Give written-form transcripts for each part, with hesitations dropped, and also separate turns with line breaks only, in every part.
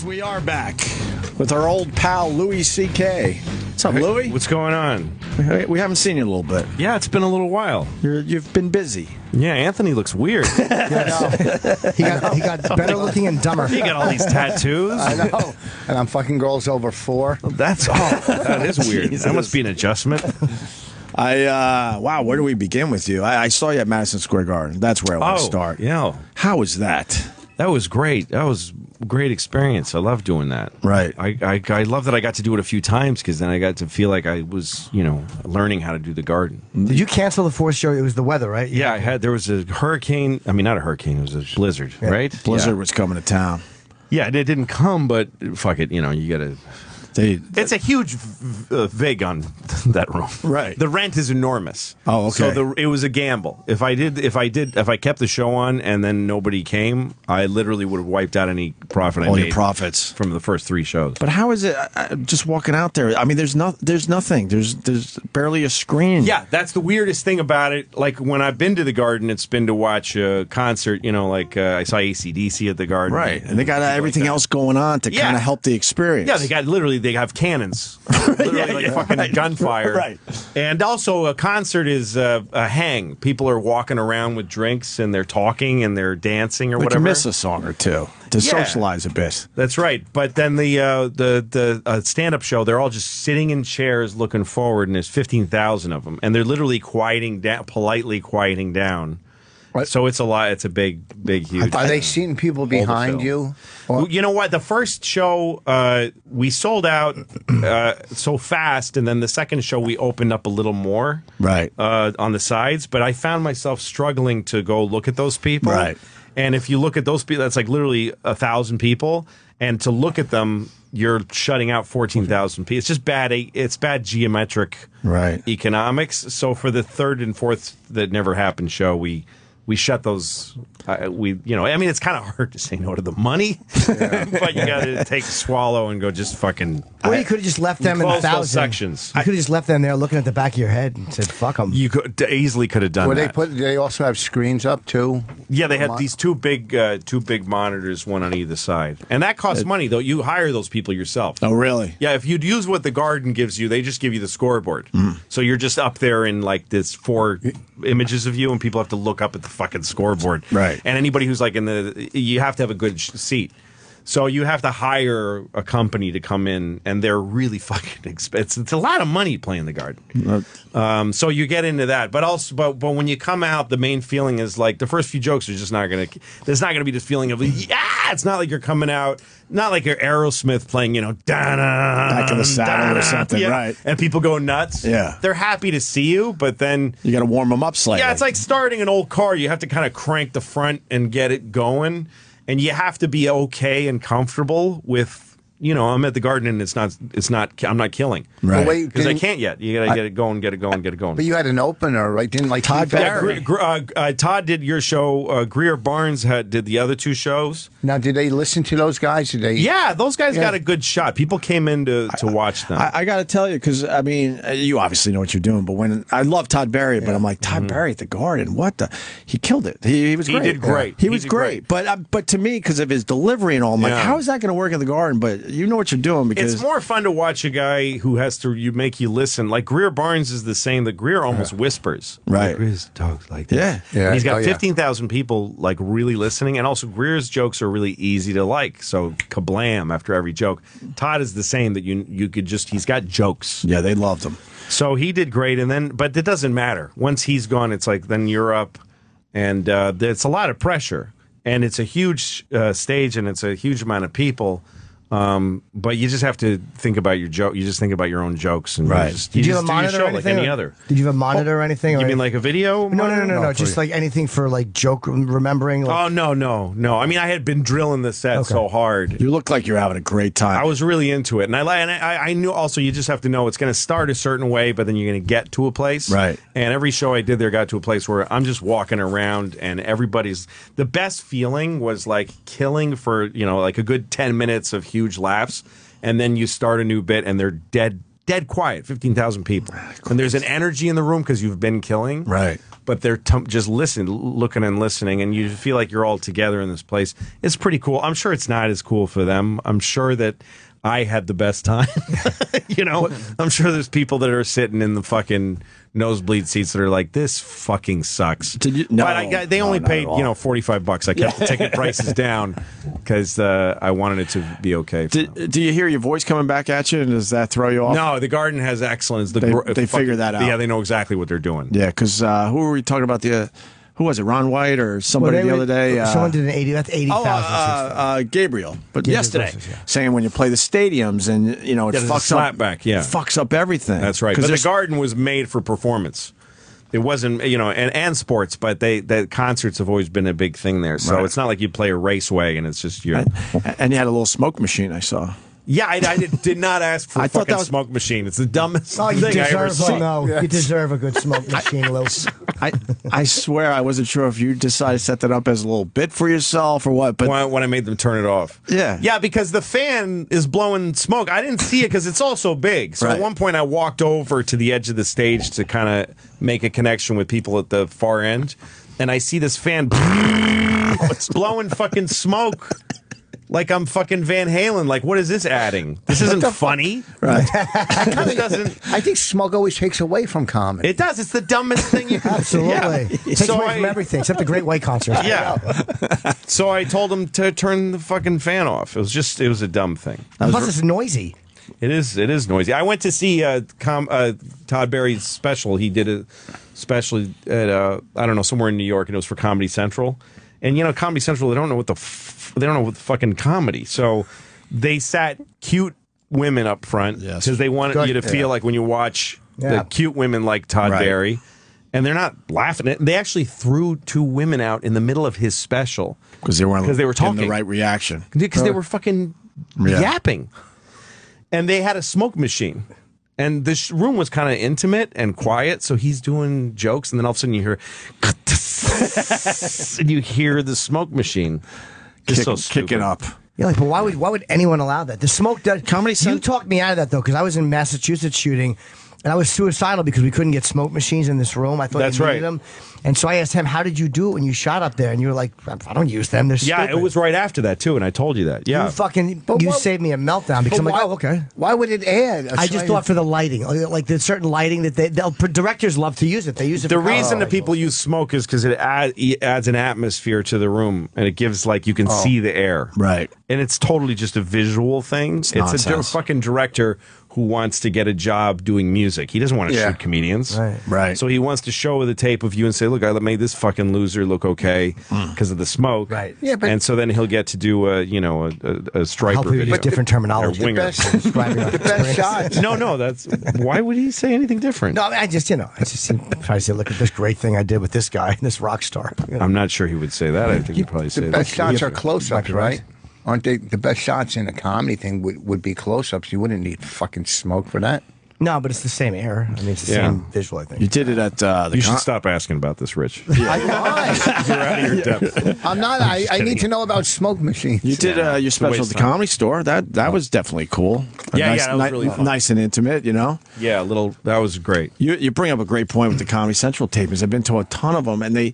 we are back with our old pal Louis C.K. What's up, Louis?
What's going on?
We haven't seen you in a little bit.
Yeah, it's been a little while.
You've been busy.
Yeah, Anthony looks weird.
He got better looking and dumber.
He got all these tattoos.
I know. And I'm fucking girls over 4.
That's all. That is weird.
Jesus.
That must be an adjustment.
Wow, where do we begin with you? I saw you at Madison Square Garden. That's where I want to start.
Yeah.
How was that?
That was great. That was a great experience. I love doing that.
Right.
I love that I got to do it a few times because then I got to feel like I was, learning how to do the garden.
Did you cancel the fourth show? It was the weather, right?
Yeah, there was a hurricane. I mean, not a hurricane. It was a blizzard, right?
Blizzard was coming to town.
Yeah, it didn't come, but fuck it. You got to... It's a huge vig on that room.
Right.
The rent is enormous.
Oh, okay.
So it was a gamble. If I kept the show on and then nobody came, I literally would have wiped out any profit I made.
All your profits
from the first 3 shows.
But how is it just walking out there? I mean, there's nothing. There's barely a screen.
Yeah, that's the weirdest thing about it. Like when I've been to the Garden, it's been to watch a concert. I saw AC/DC at the Garden.
Right, and they got everything else going on to kind of help the experience.
Yeah, they have cannons, literally fucking gunfire.
Right.
And also a concert is a hang. People are walking around with drinks and they're talking and they're dancing or whatever.
You miss a song or two to socialize a bit.
That's right. But then the stand-up show, they're all just sitting in chairs looking forward, and there's 15,000 of them, and they're literally politely quieting down.
What?
So it's a lot. It's a big, huge.
Are they seeing people behind you?
Or? You know what? The first show we sold out so fast, and then the second show we opened up a little more,
right,
on the sides. But I found myself struggling to go look at those people.
Right.
And if you look at those people, that's like literally 1,000 people, and to look at them, you're shutting out 14,000 people. It's just bad. It's bad geometric economics. So for the third and fourth that never happened show, we shut those. I mean, it's kind of hard to say no to the money, but you got to take a swallow and go just fucking.
Or you could have just left them in 1,000
sections.
You could have just left them there looking at the back of your head and said, "Fuck them."
You easily could have done that.
Do they also have screens up too?
Yeah, they had these two big monitors, one on either side, and that costs money though. You hire those people yourself.
Oh, really?
Yeah, if you'd use what the Garden gives you, they just give you the scoreboard. So you're just up there in like this 4 images of you, and people have to look up at the fucking scoreboard.
Right.
And anybody who's like you have to have a good seat. So you have to hire a company to come in, and they're really fucking expensive. It's a lot of money playing the Garden. So you get into that, but when you come out, the main feeling is like the first few jokes are just not gonna. There's not gonna be this feeling of It's not like you're coming out, not like you're Aerosmith playing,
back in the saddle or something, right?
And people go nuts.
Yeah,
they're happy to see you, but then
you got to warm them up slightly.
Yeah, it's like starting an old car. You have to kind of crank the front and get it going. And you have to be okay and comfortable with, I'm at the Garden and I'm not killing.
Right.
Because I can't yet. You got to get it going, get it going.
But you had an opener, right? Didn't like
Todd Barry.
Todd did your show. Greer Barnes did the other 2 shows.
Now, did they listen to those guys?
Yeah, those guys got a good shot. People came in to watch them.
I got to tell you, because, I mean, you obviously know what you're doing, but when I love Todd Barry, but I'm like, Todd Barry at the Garden, what the? He killed it. He was great.
He did great.
He was great. But to me, because of his delivery and all, I'm like, how is that going to work at the Garden? But you know what you're doing, because
it's more fun to watch a guy who has to make you listen. Like Greer Barnes is the same. The Greer almost whispers.
Right.
Greer's talks like that.
Yeah.
And he's got 15,000 people like really listening, and also Greer's jokes are really easy to like. So kablam after every joke. Todd is the same, that you could just, he's got jokes.
Yeah, they loved him.
So he did great, but it doesn't matter. Once he's gone, it's like then you're up, and it's a lot of pressure, and it's a huge stage, and it's a huge amount of people. But you just have to think about your joke. You just think about your own jokes, and
Did you have a monitor or anything?
Like any other?
Did you have a monitor or anything?
You mean like a video?
No. Just like anything for like joke remembering. Like...
Oh no. I mean, I had been drilling the set so hard.
You look like you're having a great time.
I was really into it, and I knew also you just have to know it's going to start a certain way, but then you're going to get to a place.
Right.
And every show I did there got to a place where I'm just walking around, and the best feeling was like killing for like a good 10 minutes of huge laughs, and then you start a new bit and they're dead dead quiet, 15,000 people. And there's an energy in the room because you've been killing.
Right.
But they're just looking and listening, and you feel like you're all together in this place. It's pretty cool. I'm sure it's not as cool for them. I'm sure that I had the best time. I'm sure there's people that are sitting in the fucking nosebleed seats that are like, this fucking sucks. But they only paid $45. I kept the ticket prices down because I wanted it to be okay.
Do you hear your voice coming back at you, and does that throw you off?
No, the Garden has excellence.
They figure that out.
Yeah, they know exactly what they're doing.
Yeah, because who were we talking about? Who was it? Ron White or somebody the other day?
Someone did an 80. That's 80,000.
Gabriel. But yesterday, saying when you play the stadiums and it fucks up everything.
That's right. But the Garden was made for performance. It wasn't, and sports, but the concerts have always been a big thing there. So it's not like you play a raceway and it's just you.
And you had a little smoke machine, I saw.
Yeah, I did not ask for a fucking smoke machine. It's the dumbest thing I ever saw.
You deserve a good smoke machine, Lou.
I swear I wasn't sure if you decided to set that up as a little bit for yourself or what. But
when I made them turn it off. Yeah, because the fan is blowing smoke. I didn't see it because it's all so big. So at one point I walked over to the edge of the stage to kind of make a connection with people at the far end, and I see this fan blowing fucking smoke. Like I'm fucking Van Halen. Like, what is this adding? This isn't funny.
Right.
It doesn't.
I think smoke always takes away from comedy.
It does. It's the dumbest thing you can
Absolutely.
Yeah.
It takes away from everything except the Great White concert.
Yeah. So I told him to turn the fucking fan off. It was a dumb thing.
Plus, it's noisy.
It is noisy. I went to see Todd Barry's special. He did a special at I don't know, somewhere in New York, and it was for Comedy Central. And Comedy Central, they don't know what the fucking comedy. So they sat cute women up front because they wanted you to feel like when you watch the cute women like Todd Barry, and they're not laughing at. They actually threw 2 women out in the middle of his special
because they were
talking
the right reaction
because they were fucking yapping, and they had a smoke machine. And this room was kind of intimate and quiet, so he's doing jokes, and then all of a sudden you hear, and you hear the smoke machine
kicking up.
Yeah, but why would anyone allow that? The smoke does. You talked me out of that though, because I was in Massachusetts shooting, and I was suicidal because we couldn't get smoke machines in this room. I thought you needed them. And so I asked him, how did you do it when you shot up there? And you were like, I don't use them. They're stupid.
Yeah, it was right after that, too, and I told you that. Yeah.
You saved me a meltdown because I'm like, okay.
Why would it add?
I just thought for the lighting. Like there's certain lighting that directors love to use it. They use it
The reason that people use smoke is because it adds an atmosphere to the room, and it gives, like, you can see the air.
Right.
And it's totally just a visual thing. It's a fucking director who wants to get a job doing music. He doesn't want to shoot comedians.
Right.
So he wants to show the tape of you and say, look, I made this fucking loser look okay because of the smoke.
Right.
Yeah, but
and so then he'll get to do a striper video.
Different terminology.
Or winger.
The best shots.
No, that's... Why would he say anything different?
No, I just try to say, look at this great thing I did with this guy, this rock star.
I'm not sure he would say that. I think he'd probably say that.
The best shots are close-ups, right? Aren't they the best shots in a comedy thing would be close-ups? You wouldn't need fucking smoke for that.
No, but it's the same air. I mean, it's the same visual, I think.
You did it at the...
You should stop asking about this, Rich.
Why?
You're out of your depth.
I'm not. I need to know about smoke machines.
You did your special at the Comedy Store. That was definitely cool.
That was really fun.
Nice and intimate,
Yeah, that was great.
You bring up a great point with the Comedy Central tapings. I've been to a ton of them, and they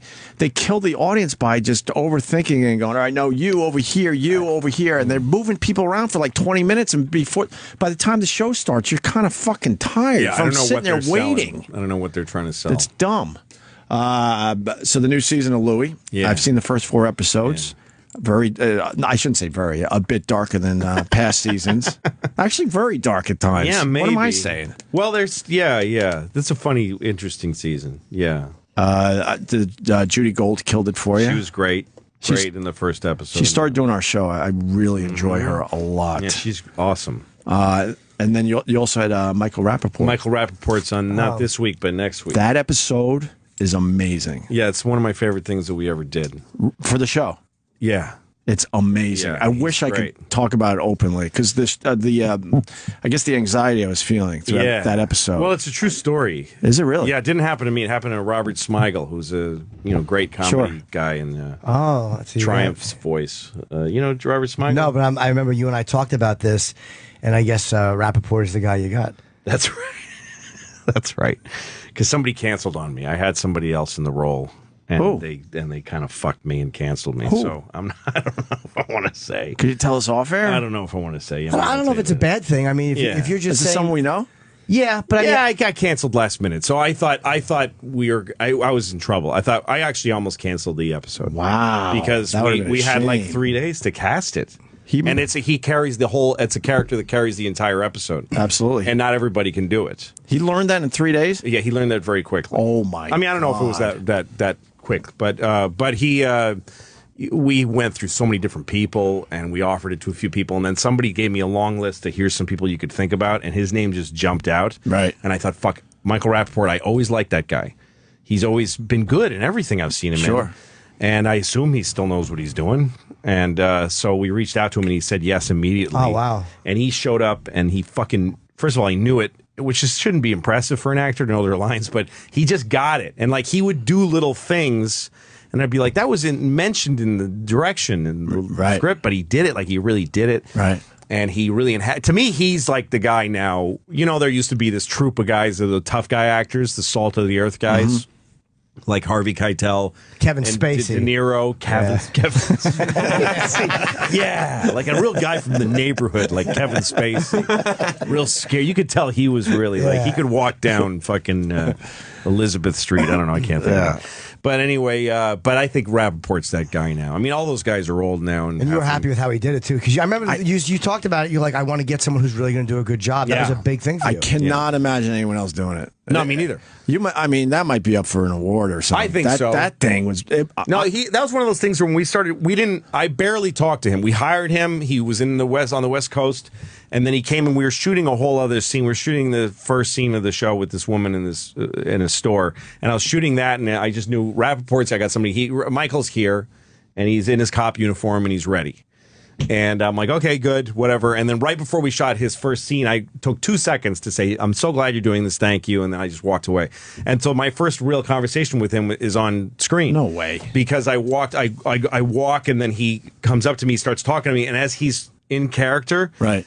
kill the audience by just overthinking and going, all right, no, you over here, and they're moving people around for like 20 minutes, and by the time the show starts, you're kind of fucking tired from sitting there waiting.
I don't know what they're trying to sell.
It's dumb. So the new season of Louie, I've seen the first 4 episodes. Very, I shouldn't say very, a bit darker than past seasons. Actually, very dark at times.
Yeah, maybe.
What am I saying?
Well, that's a funny, interesting season. Yeah.
Judy Gold killed it for you.
She was great. Great in the first episode.
She started doing our show. I really enjoy her a lot.
Yeah, she's awesome.
And then you also had Michael Rappaport.
Michael Rappaport's on not this week, but next week.
That episode is amazing.
Yeah, it's one of my favorite things that we ever did.
For the show.
Yeah.
It's amazing. I wish I could talk about it openly because I guess the anxiety I was feeling through that episode.
Well, it's a true story.
Is it really?
Yeah, it didn't happen to me. It happened to Robert Smigel, who's a great comedy guy in Triumph's voice. Robert Smigel?
No, but I remember you and I talked about this, and I guess Rappaport is the guy you got.
That's right. That's right. Because somebody canceled on me. I had somebody else in the role. And they kind of fucked me and canceled me. Who? So I don't know if I want to say.
Could you tell us off air?
I don't know if I want to say.
I don't know if it's a bad thing. I mean, if you're just saying,
someone we know.
Yeah, but
I got canceled last minute. So I thought I was in trouble. I actually almost canceled the episode.
Wow.
Because we had like 3 days to cast it. He carries the whole. It's a character that carries the entire episode.
Absolutely,
and not everybody can do it.
He learned that in 3 days.
Yeah, he learned that very quickly.
Oh my!
I mean, I don't know if it was that quick, but he. We went through so many different people, and we offered it to a few people, and then somebody gave me a long list of here's some people you could think about, and his name just jumped out.
Right,
and I thought, fuck, Michael Rappaport. I always liked that guy. He's always been good in everything I've seen him in. And I assume he still knows what he's doing. And so we reached out to him, and he said yes immediately.
Oh, wow.
And he showed up, and he fucking, first of all, he knew it, which shouldn't be impressive for an actor to know their lines, but he just got it. And, like, he would do little things, and I'd be like, that wasn't mentioned in the direction and the script, but he did it. Like, he really did it.
Right.
And he really, to me, he's like the guy now. You know, there used to be this troupe of guys, the tough guy actors, the salt of the earth guys. Mm-hmm. Like Harvey Keitel,
Kevin Spacey,
De Niro, Kevin Spacey. Yeah, like a real guy from the neighborhood, like Kevin Spacey. Real scary. You could tell he was really like he could walk down fucking Elizabeth Street. I don't know. I can't think of it. But anyway, but I think Rappaport's that guy now. I mean, all those guys are old now. And
you were happy with how he did it, too. Because I remember you talked about it. You're like, I want to get someone who's really going to do a good job. That was a big thing for you.
I cannot imagine anyone else doing it.
No, me neither.
I mean, that might be up for an award or something.
I think so.
That thing was...
that was one of those things where when we started, I barely talked to him. We hired him. He was on the West Coast. And then he came and we were shooting a whole other scene. We were shooting the first scene of the show with this woman in a store. And I was shooting that, and I just knew Rappaport's. I got somebody. Michael's here, and he's in his cop uniform, and he's ready. And I'm like, okay, good, whatever. And then right before we shot his first scene, I took 2 seconds to say, I'm so glad you're doing this. Thank you. And then I just walked away. And so my first real conversation with him is on screen.
No way.
Because I walk, and then he comes up to me, starts talking to me. And as he's in character,
right,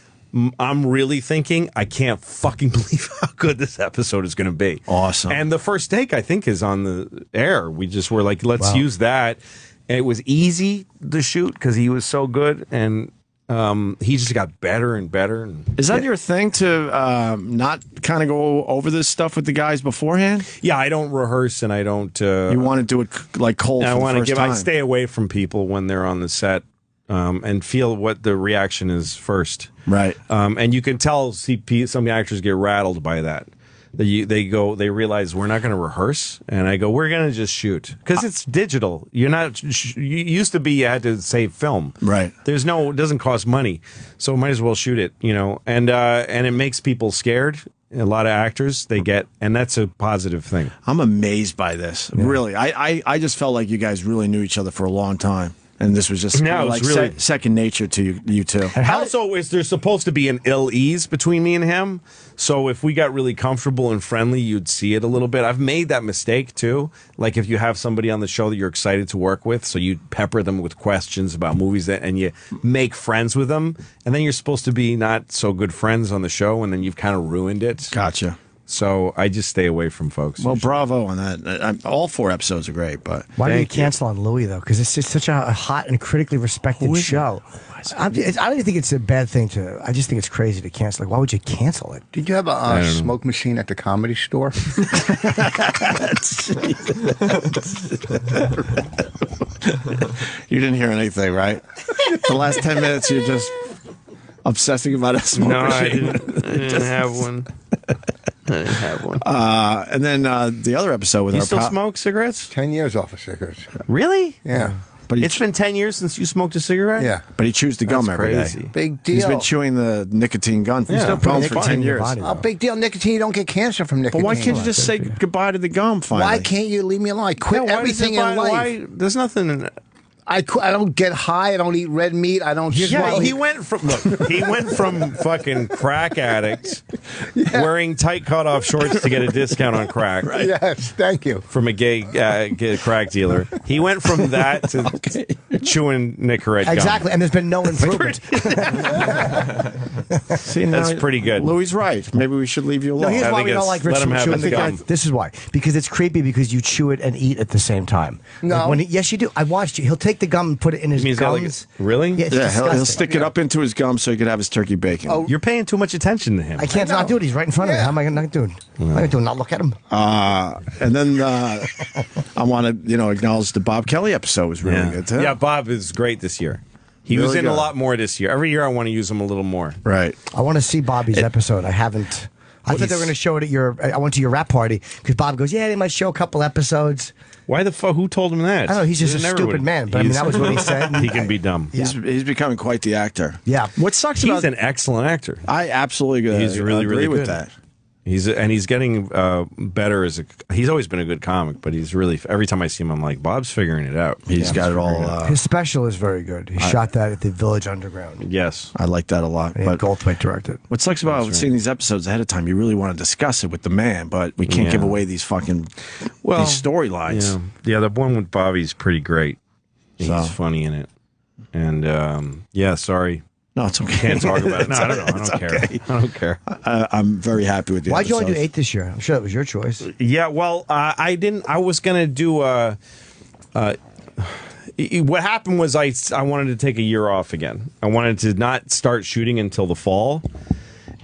I'm really thinking, I can't fucking believe how good this episode is going to be.
Awesome.
And the first take, I think, is on the air. We just were like, let's use that. And it was easy to shoot because he was so good, and he just got better and better.
Is that your thing, to not kind of go over this stuff with the guys beforehand?
Yeah, I don't rehearse, and I don't.
You want to do it like cold. I
stay away from people when they're on the set. And feel what the reaction is first.
Right.
And you can tell some actors get rattled by that. They realize we're not going to rehearse, and I go, we're going to just shoot because it's digital. You're not. You used to be you had to save film.
Right.
It doesn't cost money, so might as well shoot it. You know, and it makes people scared. A lot of actors and that's a positive thing.
I'm amazed by this. Yeah. Really, I just felt like you guys really knew each other for a long time. And this was just really second nature to you two.
And also, there's supposed to be an ill ease between me and him. So if we got really comfortable and friendly, you'd see it a little bit. I've made that mistake too. Like if you have somebody on the show that you're excited to work with, so you pepper them with questions about movies and you make friends with them, and then you're supposed to be not so good friends on the show, and then you've kind of ruined it.
Gotcha.
So I just stay away from folks.
Well, bravo on that. All 4 episodes are great, but
why did you cancel on Louis though? Because it's just such a hot and critically respected show. I don't even think it's a bad thing to. I just think it's crazy to cancel. Like, why would you cancel it?
Did you have a smoke machine at the Comedy Store?
You didn't hear anything, right? The last 10 minutes, you're just obsessing about a smoke machine.
I didn't have one. I didn't have one.
And then the other episode with
you still smoke cigarettes?
10 years off of cigarettes.
Really?
Yeah.
But
it's been 10 years since you smoked a cigarette?
Yeah.
But he chews the gum every day.
Big deal.
He's been chewing the nicotine gum. He's still gum for 10 years.
Big deal. Nicotine, you don't get cancer from nicotine.
But why can't you just say goodbye to the gum finally?
Why can't you leave me alone? Quit everything in life.
There's nothing...
I don't get high. I don't eat red meat. I don't.
Yeah, he went from fucking crack addict wearing tight cutoff shorts to get a discount on crack.
Right. Yes, thank you.
From a gay crack dealer, he went from that to chewing Nicorette gum.
Exactly, and there's been no improvement.
See,
that's pretty good.
Louis' right. Maybe we should leave you alone.
No, here's why we don't like Rich chewing the gum. This is why. Because it's creepy because you chew it and eat at the same time.
No.
Like yes, you do. I watched you. He'll take the gum and put it in his gums.
Really?
Yeah,
he'll stick it up into his gum so he could have his turkey bacon.
Oh, you're paying too much attention to him.
I can't not do it. He's right in front of me. How am I not doing? I'm not doing not look at him.
And then I want to acknowledge the Bob Kelly episode was really good too.
Yeah, Bob is great this year. He was in a lot more this year. Every year I want to use him a little more.
Right.
I want to see Bobby's episode. I haven't. I thought they were going to show it at I went to your rap party because Bob goes, yeah, they might show a couple episodes.
Why the fuck? Who told him that?
I don't know. He's just a stupid man. But I mean, that was what he said.
He can be dumb.
Yeah. He's becoming quite the actor.
Yeah.
What sucks
He's
about
an excellent actor.
I absolutely
He's really
agree with
good.
that.
He's getting better he's always been a good comic, but he's really every time I see him, I'm like, Bob's figuring it out.
He's got it all.
His special is very good. He shot that at the Village Underground.
Yes,
I like that a lot.
And
but
Goldthwait directed.
What sucks about seeing these episodes ahead of time, you really want to discuss it with the man, but we can't give away these fucking these storylines.
Yeah, the one with Bobby's pretty great. He's funny in it, and sorry.
No, it's okay.
Can't talk about it. No, I don't know. I don't care.
Okay.
I don't care.
I'm very happy with you.
Why'd you only do 8 this year? I'm sure that was your choice.
Yeah, well, I didn't. I was gonna do what happened was I wanted to take a year off again. I wanted to not start shooting until the fall,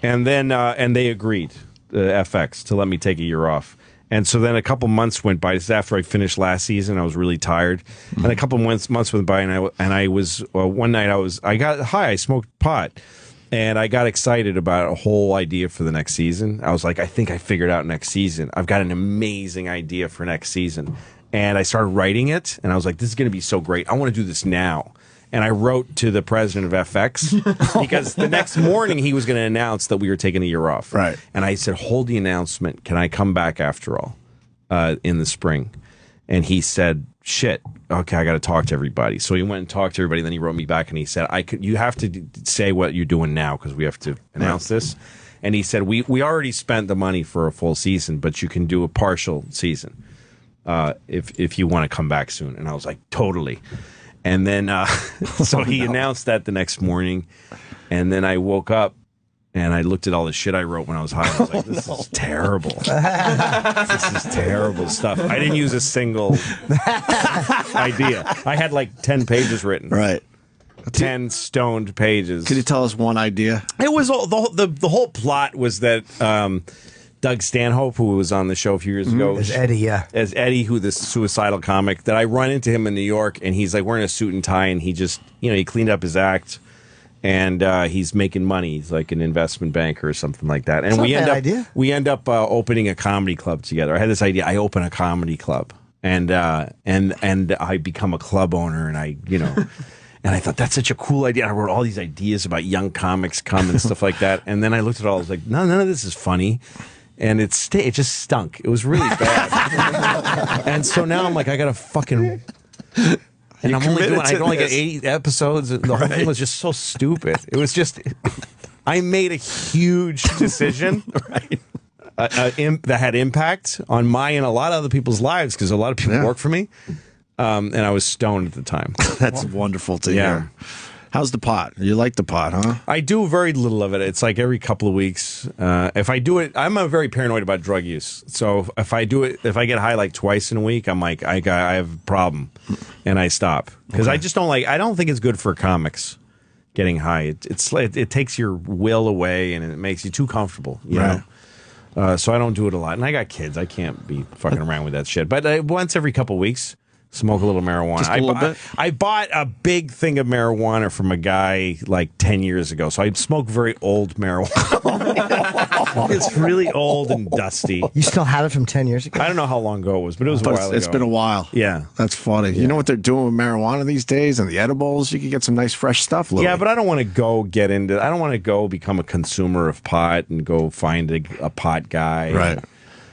and then and they agreed, FX, to let me take a year off. And so then a couple months went by. This is after I finished last season. I was really tired, and a couple months went by, and I was one night I got high. I smoked pot, and I got excited about a whole idea for the next season. I was like, I think I figured out next season. I've got an amazing idea for next season, and I started writing it, and I was like, this is going to be so great. I want to do this now. And I wrote to the president of FX because the next morning he was going to announce that we were taking a year off.
Right.
And I said, hold the announcement. Can I come back after all in the spring? And he said, shit, okay, I got to talk to everybody. So he went and talked to everybody. Then he wrote me back and he said, you have to say what you're doing now because we have to announce this. And he said, we already spent the money for a full season, but you can do a partial season if you want to come back soon. And I was like, totally. And then, so he announced that the next morning, and then I woke up and I looked at all the shit I wrote when I was high. I was like, this is terrible. This is terrible stuff. I didn't use a single idea. I had like 10 pages written.
Right.
10 stoned pages.
Could you tell us one idea?
It was all, the whole plot was that Doug Stanhope, who was on the show a few years ago.
As Eddie,
As Eddie, who the suicidal comic, that I run into him in New York, and he's like wearing a suit and tie, and he just, he cleaned up his act, and he's making money. He's like an investment banker or something like that. And we end up opening a comedy club together. I had this idea. I open a comedy club, and I become a club owner, and and I thought, that's such a cool idea. I wrote all these ideas about young comics come and stuff like that. And then I looked at it all, I was like, no, none of this is funny. And it just stunk. It was really bad. And so now I'm like, I got to fucking... And I can only get 8 episodes. The whole thing was just so stupid. It was just... I made a huge decision that had impact on my and a lot of other people's lives because a lot of people work for me. And I was stoned at the time.
That's wonderful to hear. How's the pot? You like the pot, huh?
I do very little of it. It's like every couple of weeks. If I do it, I'm very paranoid about drug use. So if I do it, if I get high like twice in a week, I'm like, I have a problem, and I stop because I just don't like. I don't think it's good for comics getting high. It takes your will away and it makes you too comfortable. You know? So I don't do it a lot. And I got kids. I can't be fucking around with that shit. But once every couple of weeks. Smoke a little marijuana.
Just a little bit?
I bought a big thing of marijuana from a guy like 10 years ago. So I smoke very old marijuana. It's really old and dusty.
You still have it from 10 years ago?
I don't know how long ago it was, but it was a while ago.
It's been a while.
Yeah.
That's funny. Yeah. You know what they're doing with marijuana these days and the edibles? You can get some nice fresh stuff, Louis.
Yeah, but I don't want to go get into I don't want to go become a consumer of pot and go find a pot guy.
Right.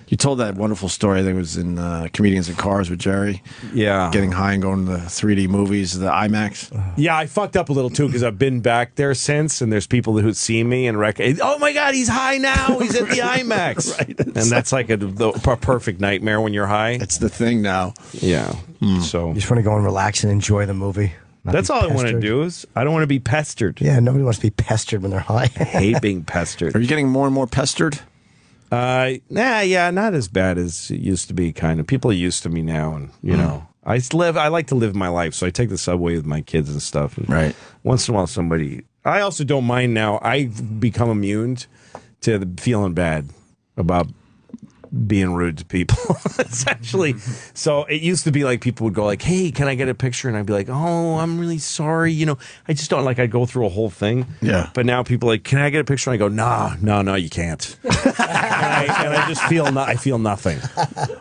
You told that wonderful story. I think it was in Comedians in Cars with Jerry.
Yeah.
Getting high and going to the 3D movies, the IMAX.
Yeah, I fucked up a little too because I've been back there since, and there's people who see me and oh my God, he's high now. He's at the IMAX. Right. And that's like a perfect nightmare when you're high.
It's the thing now.
Yeah. So
you just want to go and relax and enjoy the movie.
That's all I want to do. I don't want to be pestered.
Yeah, nobody wants to be pestered when they're high.
I hate being pestered.
Are you getting more and more pestered?
Yeah, not as bad as it used to be. Kind of people are used to me now, and you know, I like to live my life, so I take the subway with my kids and stuff. And
right.
Once in a while, somebody. I also don't mind now. I've become immune to feeling bad about being rude to people. Essentially. So it used to be like people would go like, "Hey, can I get a picture?" And I'd be like, "Oh, I'm really sorry. You know, I just don't like." I'd go through a whole thing.
Yeah.
But now people are like, "Can I get a picture?" And I go, No, you can't. and I just feel I feel nothing.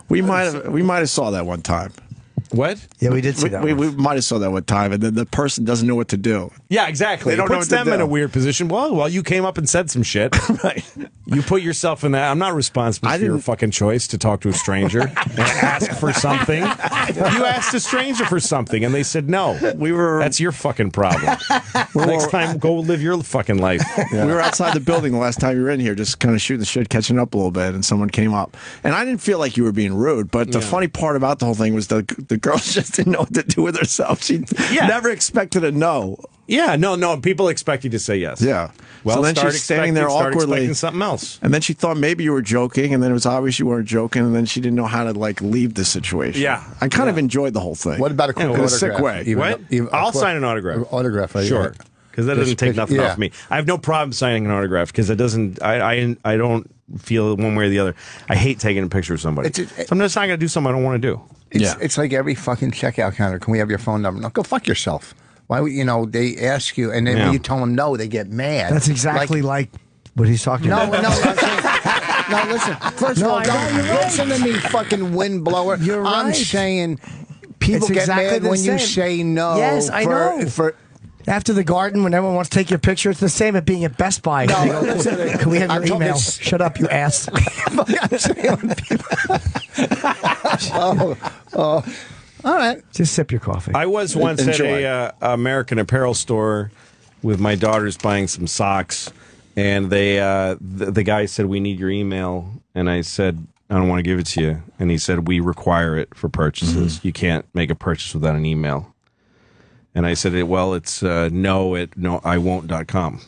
We might have saw that one time.
What?
Yeah, we did see that.
We might have saw that one time, and then the person doesn't know what to do.
Yeah, exactly.
They don't know what
puts them
to do.
in a weird position. Well, you came up and said some shit.
Right.
You put yourself in that. I'm not responsible for your fucking choice to talk to a stranger and ask for something. You asked a stranger for something, and they said no. That's your fucking problem. Next time, go live your fucking life.
Yeah. We were outside the building the last time you were in here, just kind of shooting the shit, catching up a little bit, and someone came up. And I didn't feel like you were being rude, but the funny part about the whole thing was the girl just didn't know what to do with herself. She never expected a no.
Yeah, no. People expect you to say yes.
Yeah.
Well,
so then she's standing there awkwardly,
something else,
and then she thought maybe you were joking, and then it was obvious you weren't joking, and then she didn't know how to like leave the situation.
Yeah,
I kind of enjoyed the whole thing.
What about a quick autograph?
A sick way.
I'll sign an autograph.
Autograph, right?
Sure. Because that doesn't take nothing off me. I have no problem signing an autograph because it doesn't. I don't feel one way or the other. I hate taking a picture of somebody. So I'm just not going to do something I don't want to do.
It's like every fucking checkout counter. Can we have your phone number? No, go fuck yourself. Why would they ask you, and then when you tell them no, they get mad.
That's exactly like what he's talking about.
No, listen. First of all, don't listen to me, fucking windblower.
You're right.
I'm saying people get mad when you say no.
Yes, I know. After the garden, when everyone wants to take your picture, it's the same at being at Best Buy.
No,
can we have your email? Shut up, you ass.
All right.
Just sip your coffee.
I was once at a American Apparel store with my daughters buying some socks, and the guy said, "We need your email," and I said, "I don't want to give it to you," and he said, "We require it for purchases. You can't make a purchase without an email." And I said, "Well, it's no@iwon't.com."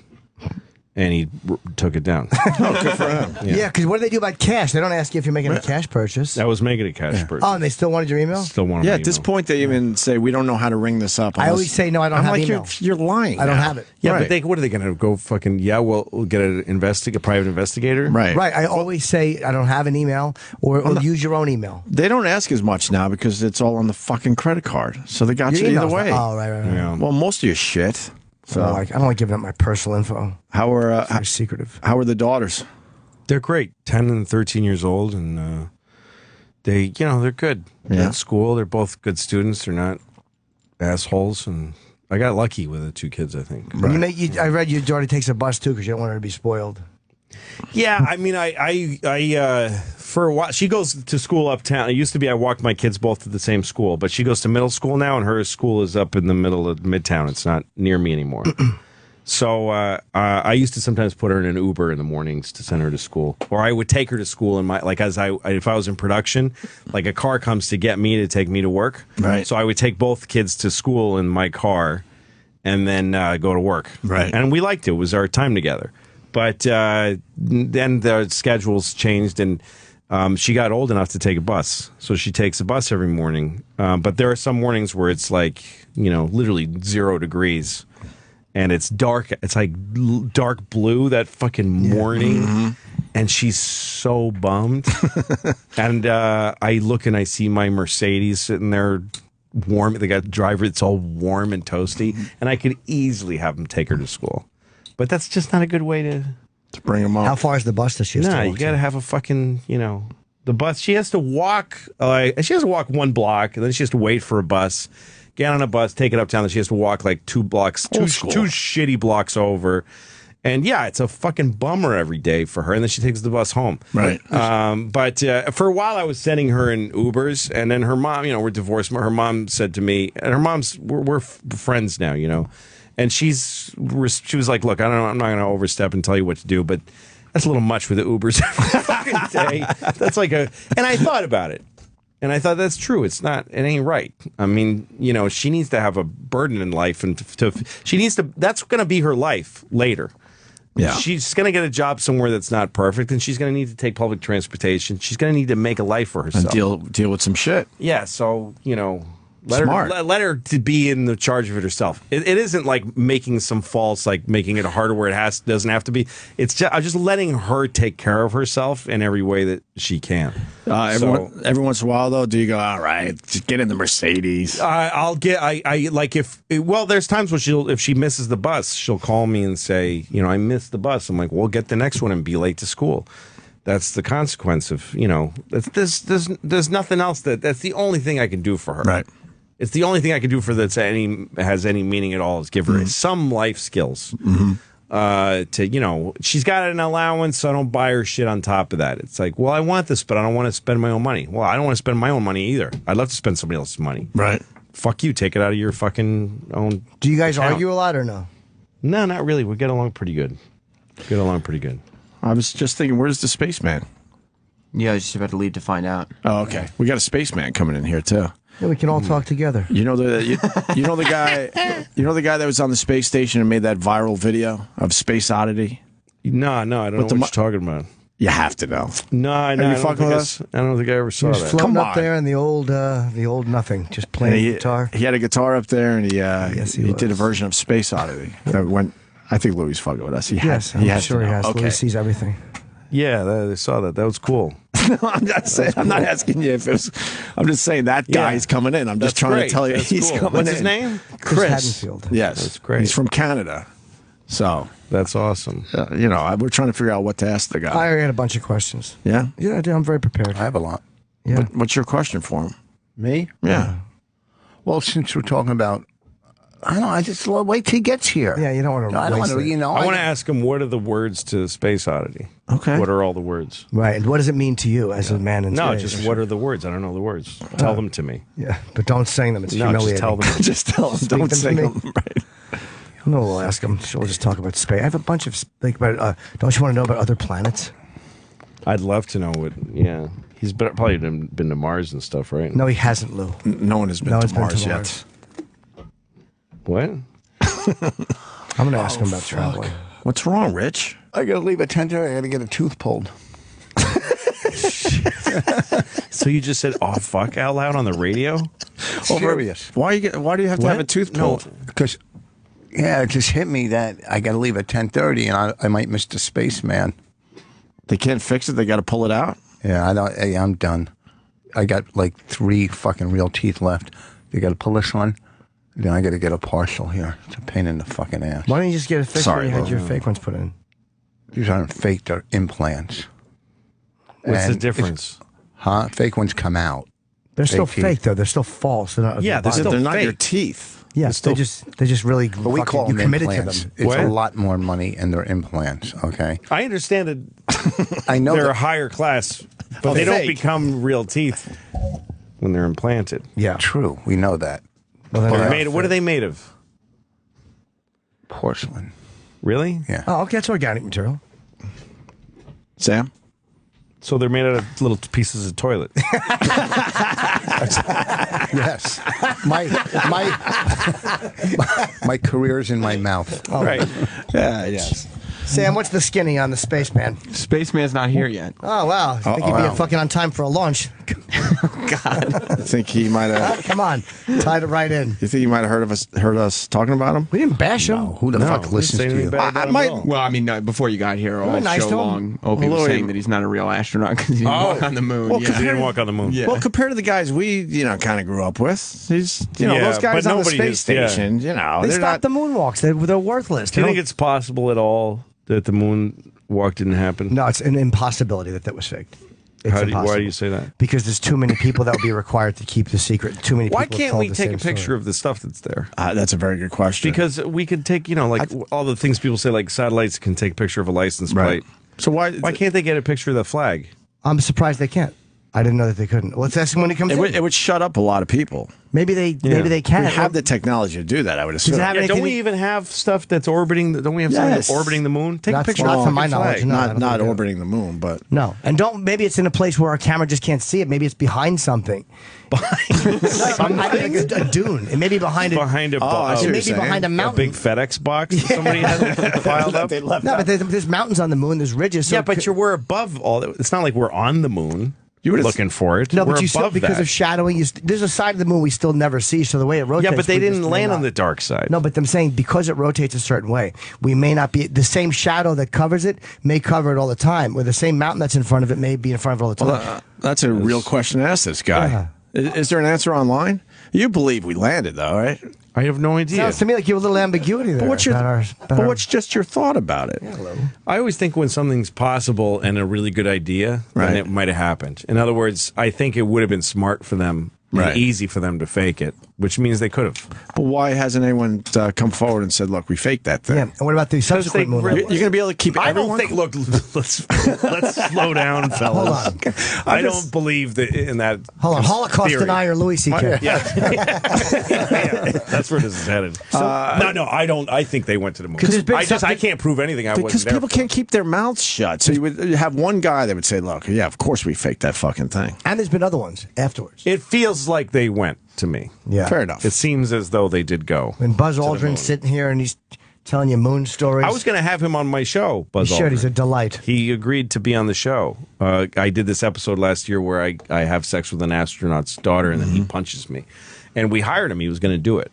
And he took it down.
Oh, good for him.
Yeah, because what do they do about cash? They don't ask you if you're making a cash purchase.
I was making a cash purchase.
Oh, and they still wanted your email?
Still wanted
my email. At this point, they even say, "We don't know how to ring this up."
I always say, "No, I don't have email."
You're lying.
I don't have it.
Yeah, right. But what are they going to go fucking, we'll get a private investigator?
Right.
Right. I always say, "I don't have an email," or use your own email.
They don't ask as much now because it's all on the fucking credit card. So they got you either way.
Oh, right.
Yeah. Well, most of your shit. So
I don't like giving up my personal info.
How are
very secretive?
How are the daughters?
They're great, 10 and 13 years old, and they're good. At school, they're both good students. They're not assholes, and I got lucky with the two kids. I think.
Right. I read your daughter takes a bus too because you don't want her to be spoiled.
Yeah, I mean, I for a while she goes to school uptown. It used to be I walked my kids both to the same school, but she goes to middle school now, and her school is up in the middle of Midtown. It's not near me anymore. So I used to sometimes put her in an Uber in the mornings to send her to school, or I would take her to school if I was in production, like a car comes to get me to take me to work.
Right.
So I would take both kids to school in my car, and then go to work.
Right.
And we liked it. It was our time together. But then the schedules changed, and she got old enough to take a bus. So she takes a bus every morning. But there are some mornings where it's like, literally 0 degrees. And it's dark. It's like dark blue that fucking morning. Mm-hmm. And she's so bummed. And I look and I see my Mercedes sitting there warm. They got a driver. It's all warm and toasty. And I could easily have them take her to school. But that's just not a good way to
bring them up.
How far is the bus that she has to walk?
You got to have a fucking, the bus. She has to walk. She has to walk 1 block, and then she has to wait for a bus. Get on a bus, take it uptown, and she has to walk like 2 blocks, two shitty blocks over, And yeah, it's a fucking bummer every day for her. And then she takes the bus home.
Right.
But for a while, I was sending her in Ubers. And then her mom, we're divorced. Her mom said to me, and her mom's, we're friends now, And she was like, look, I'm not going to overstep and tell you what to do, but that's a little much with the Ubers every fucking day. That's and I thought about it. And I thought that's true. It ain't right. I mean, she needs to have a burden in life, and that's going to be her life later. Yeah. She's going to get a job somewhere that's not perfect, and she's going to need to take public transportation. She's going to need to make a life for herself.
And deal with some shit.
Yeah, so, let her to be in the charge of it herself. It isn't like making some false, like making it harder where it doesn't have to be. It's just letting her take care of herself in every way that she can.
Every once in a while, though, do you go, all right, just get in the Mercedes?
There's times when if she misses the bus, she'll call me and say, I missed the bus. I'm like, well, get the next one and be late to school. That's the consequence of, there's nothing else that's the only thing I can do for her.
Right.
It's the only thing I can do for that has any meaning at all is give her some life skills. She's got an allowance, so I don't buy her shit on top of that. It's like, well, I want this, but I don't want to spend my own money. Well, I don't want to spend my own money either. I'd love to spend somebody else's money.
Right.
Fuck you. Take it out of your fucking own.
Do you guys
account.
argue a lot or no?
No, not really. We get along pretty good.
I was just thinking, where's the spaceman?
Yeah, I was just about to leave to find out.
Oh, okay. We got a spaceman coming in here too.
Yeah, we can all talk together.
You know the guy that was on the space station and made that viral video of Space Oddity?
No, I don't know what you're talking about.
You have to know.
No,
Are you fucking with us?
I don't think I ever saw that.
Floating up there in the old nothing, just playing guitar.
He had a guitar up there, and he did a version of Space Oddity. I think Louis fucking with us.
I'm sure he has. Okay. Louis sees everything.
Yeah, I saw that. That was cool.
No, I'm not asking you if it was. I'm just saying that guy's coming in. I'm just trying to tell you he's coming in.
What's his name?
Chris Hadfield.
Yes,
that's great.
He's from Canada, so
that's awesome.
We're trying to figure out what to ask the guy.
I had a bunch of questions.
Yeah,
I do. I'm very prepared.
I have a lot.
Yeah.
What's your question for him?
Me?
Yeah.
Well, since we're talking about. I don't know. I just wait till he gets here.
Yeah, you don't want to.
I don't want to.
I want to ask him what are the words to Space Oddity.
Okay.
What are all the words?
Right. And what does it mean to you as a man in space?
No, just what are the words? I don't know the words. Tell them to me.
Yeah, but don't sing them. It's humiliating.
Just tell them.
Just tell them. Don't sing them. Right.
No, we'll ask him. We'll just talk about space. I have a bunch of don't you want to know about other planets?
I'd love to know what. Yeah, he's probably been to Mars and stuff, right?
No, he hasn't, Lou.
No one has been to Mars yet.
What?
I'm going to ask him about traveling.
What's wrong, Rich?
I got to leave at 10:30. I got to get a tooth pulled.
So you just said "oh fuck" out loud on the radio?
Serious.
Why do you have to have a tooth pulled?
Because it just hit me that I got to leave at 10:30 and I might miss the spaceman.
They can't fix it. They got to pull it out.
Yeah, I don't. Hey, I'm done. I got like 3 fucking real teeth left. They got to pull this one. Then I got to get a partial here. It's a pain in the fucking ass.
Why don't you just get it fixed when you had your fake ones put in?
These aren't fake, they're implants.
What's the difference?
Fake ones come out.
They're still fake, though. They're still false. They're
not your teeth.
Yes, they just really.
But we call them
committed
implants.
to them.
It's a lot more money, and they're implants. Okay,
I understand that.
I know
they're a higher class, but they don't
fake.
become real teeth when they're implanted.
Yeah,
true. We know that.
Well, what are they made of?
Porcelain.
Really?
Yeah.
Oh, okay. That's organic material.
Sam?
So they're made out of little pieces of toilet.
Yes. My career's in my mouth.
Oh,
right.
Yes.
Sam, what's the skinny on the spaceman?
Spaceman's not here yet.
Oh, wow. I think he'd be fucking on time for a launch.
God. I think he might have.
Come on. Tied it right in.
You think he might have heard us talking about him?
We didn't bash him.
No, who the fuck listens to you?
Well, I mean, no, before you got here, all
nice
show
to him.
long, Opie was saying that he's not a real astronaut because he didn't walk on the moon.
Well,
He didn't walk on the moon.
Yeah.
Well, compared to the guys we, kind of grew up with, he's,
Yeah,
those guys
but
on the
nobody
space
is-
station,
They
they're
stopped the moonwalks. They're worthless.
Do you think it's possible at all that the moon walk didn't happen?
No, it's an impossibility that was faked.
Why do you say that?
Because there's too many people that would be required to keep the secret. Too many people.
Why can't we take a picture of the stuff that's there?
That's a very good question.
Because we could take, all the things people say, like satellites can take a picture of a license plate.
So why
can't they get a picture of the flag?
I'm surprised they can't. I didn't know that they couldn't. Let's ask them when it comes in.
It would shut up a lot of people.
Maybe they can.
We have the technology to do that, I would assume.
Don't we even have stuff that's orbiting? Don't we have something that's orbiting the moon? Take a picture.
Not from my knowledge.
Not orbiting the moon, but
no. And maybe it's in a place where our camera just can't see it. Maybe it's behind something.
Behind something?
Like a dune. It may be behind a mountain.
A big FedEx box that somebody has piled up.
But there's mountains on the moon. There's ridges. So
but we're above all that. It's not like we're on the moon. You were looking for it.
No, but you still, because of shadowing, there's a side of the moon we still never see. So the way it rotates.
Yeah, but they didn't land on the dark side.
No, but I'm saying because it rotates a certain way, we may not be the same shadow that covers it may cover it all the time. Or the same mountain that's in front of it may be in front of it all the time.
Well, that's a real question to ask this guy.
Yeah.
Is there an answer online? You believe we landed, though, right?
I have no idea.
Sounds to me like you have a little ambiguity there.
But what's just your thought about it?
Yeah, hello.
I always think when something's possible and a really good idea, then it might have happened. In other words, I think it would have been smart for them, easy for them to fake it, which means they could have.
But why hasn't anyone come forward and said, "Look, we faked that thing"?
Yeah. And what about the subsequent moon?
You're going to be able to keep everyone?
I don't think. Look, let's slow down, fellas. Hold on. I don't believe in that.
Hold on, Holocaust
theory.
denier Louis C.K.
Yeah, that's where this is headed. No, I don't. I think they went to the moon. I can't prove anything.
Because people can't keep their mouths shut. So you would have one guy that would say, "Look, yeah, of course we faked that fucking thing."
And there's been other ones afterwards.
It feels like they went to me.
Yeah,
fair enough.
It seems as though they did go.
When Buzz Aldrin's sitting here and he's telling you moon stories.
I was going to have him on my show, Buzz Aldrin.
He's a delight.
He agreed to be on the show. I did this episode last year where I have sex with an astronaut's daughter and then he punches me. And we hired him. He was going to do it.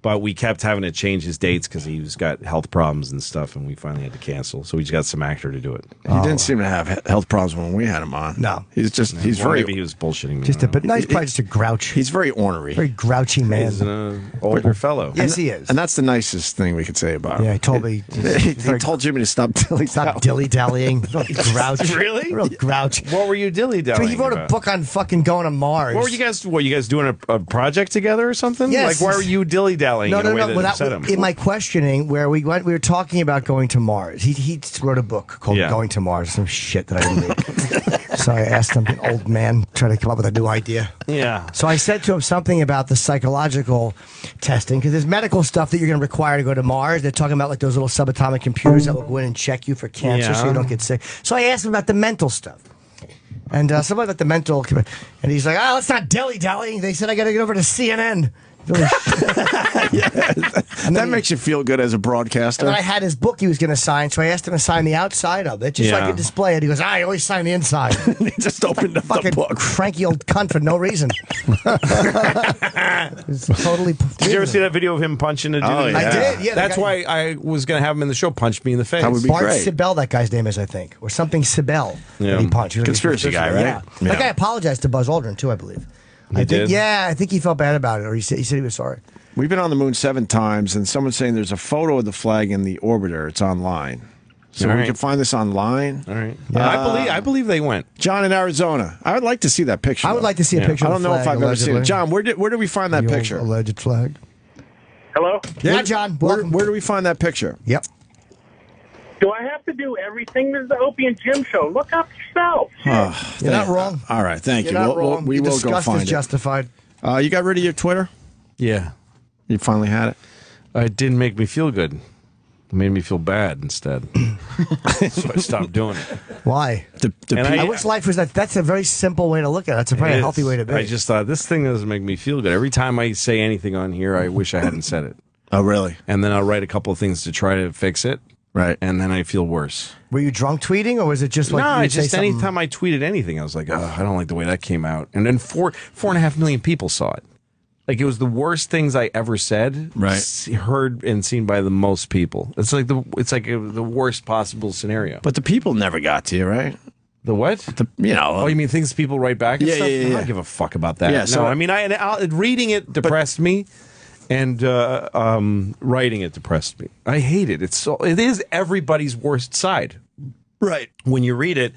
But we kept having to change his dates because he's got health problems and stuff, and we finally had to cancel. So we just got some actor to do it.
He didn't seem to have health problems when we had him on.
No.
He's very...
Maybe he was bullshitting me.
He's probably just a grouch.
He's very ornery.
Very grouchy man.
He's an older fellow.
Yes, he is.
And that's the nicest thing we could say about him.
Yeah, he told me.
He told Jimmy to stop
dilly-dallying. Grouch.
Really?
Real grouch.
What were you dilly-dallying
He wrote a book on fucking going to Mars.
What were you guys doing a project together or something?
Yes.
Like, why were you dilly-dallying in a way that upset him?
In my questioning, where we were talking about going to Mars. He wrote a book called Going to Mars, some shit that I didn't read. So I asked him, an old man, trying to come up with a new idea.
Yeah.
So I said to him something about the psychological testing, because there's medical stuff that you're going to require to go to Mars. They're talking about like those little subatomic computers that will go in and check you for cancer so you don't get sick. So I asked him about the mental stuff. And somebody about the mental, and he's like, let's not dilly-dally. They said I got to get over to CNN.
That makes you feel good as a broadcaster.
And then I had his book he was going to sign, so I asked him to sign the outside of it, just so I could display it. He goes, I always sign the inside.
He just opened up the book.
Cranky old cunt for no reason. It's totally.
Did you ever see that video of him punching a dude?
Oh, yeah.
I did. Yeah,
that's why I was going to have him in the show. Punch me in the face.
That would be
Bart
great.
Sibel, that guy's name is, I think, or something Sibel.
Yeah.
He punched.
Conspiracy guy, right?
Yeah. That guy apologized to Buzz Aldrin too, I believe.
He did?
Yeah, I think he felt bad about it, or he said he was sorry.
We've been on the moon 7 times, and someone's saying there's a photo of the flag in the orbiter. It's online. So we can find this online.
All right. I believe they went.
John in Arizona. I would like to see that picture.
I would like to see a picture.
I don't
of the
know if
flag,
I've ever seen it. John, where did we find that
the
picture?
Alleged flag.
Hello?
Yeah, John. Welcome.
Where do we find that picture?
Yep.
Do I have to do everything? This is the Opie and Jim show. Look up yourself.
You're not wrong.
All right, thank you.
You're not wrong.
We will go find
is justified.
it. You got rid of your Twitter?
Yeah.
You finally had it?
It didn't make me feel good. It made me feel bad instead. So I stopped doing it.
Why? I wish life was that. That's a very simple way to look at it. That's a very healthy way to be.
I just thought, this thing doesn't make me feel good. Every time I say anything on here, I wish I hadn't said it.
Oh, really?
And then I'll write a couple of things to try to fix it.
Right.
And then I feel worse.
Were you drunk tweeting, or was it just like
no? Just anytime I tweeted anything, I was like, oh, I don't like the way that came out. And then 4.5 million people saw it. Like, it was the worst things I ever said, heard and seen by the most people. It's like the worst possible scenario.
But the people never got to you, right?
The what? Oh, you mean things people write back and stuff?
Yeah.
I don't give a fuck about that.
Yeah, so
I mean, reading it depressed me, and writing it depressed me. I hate it. It is everybody's worst side.
Right.
When you read it,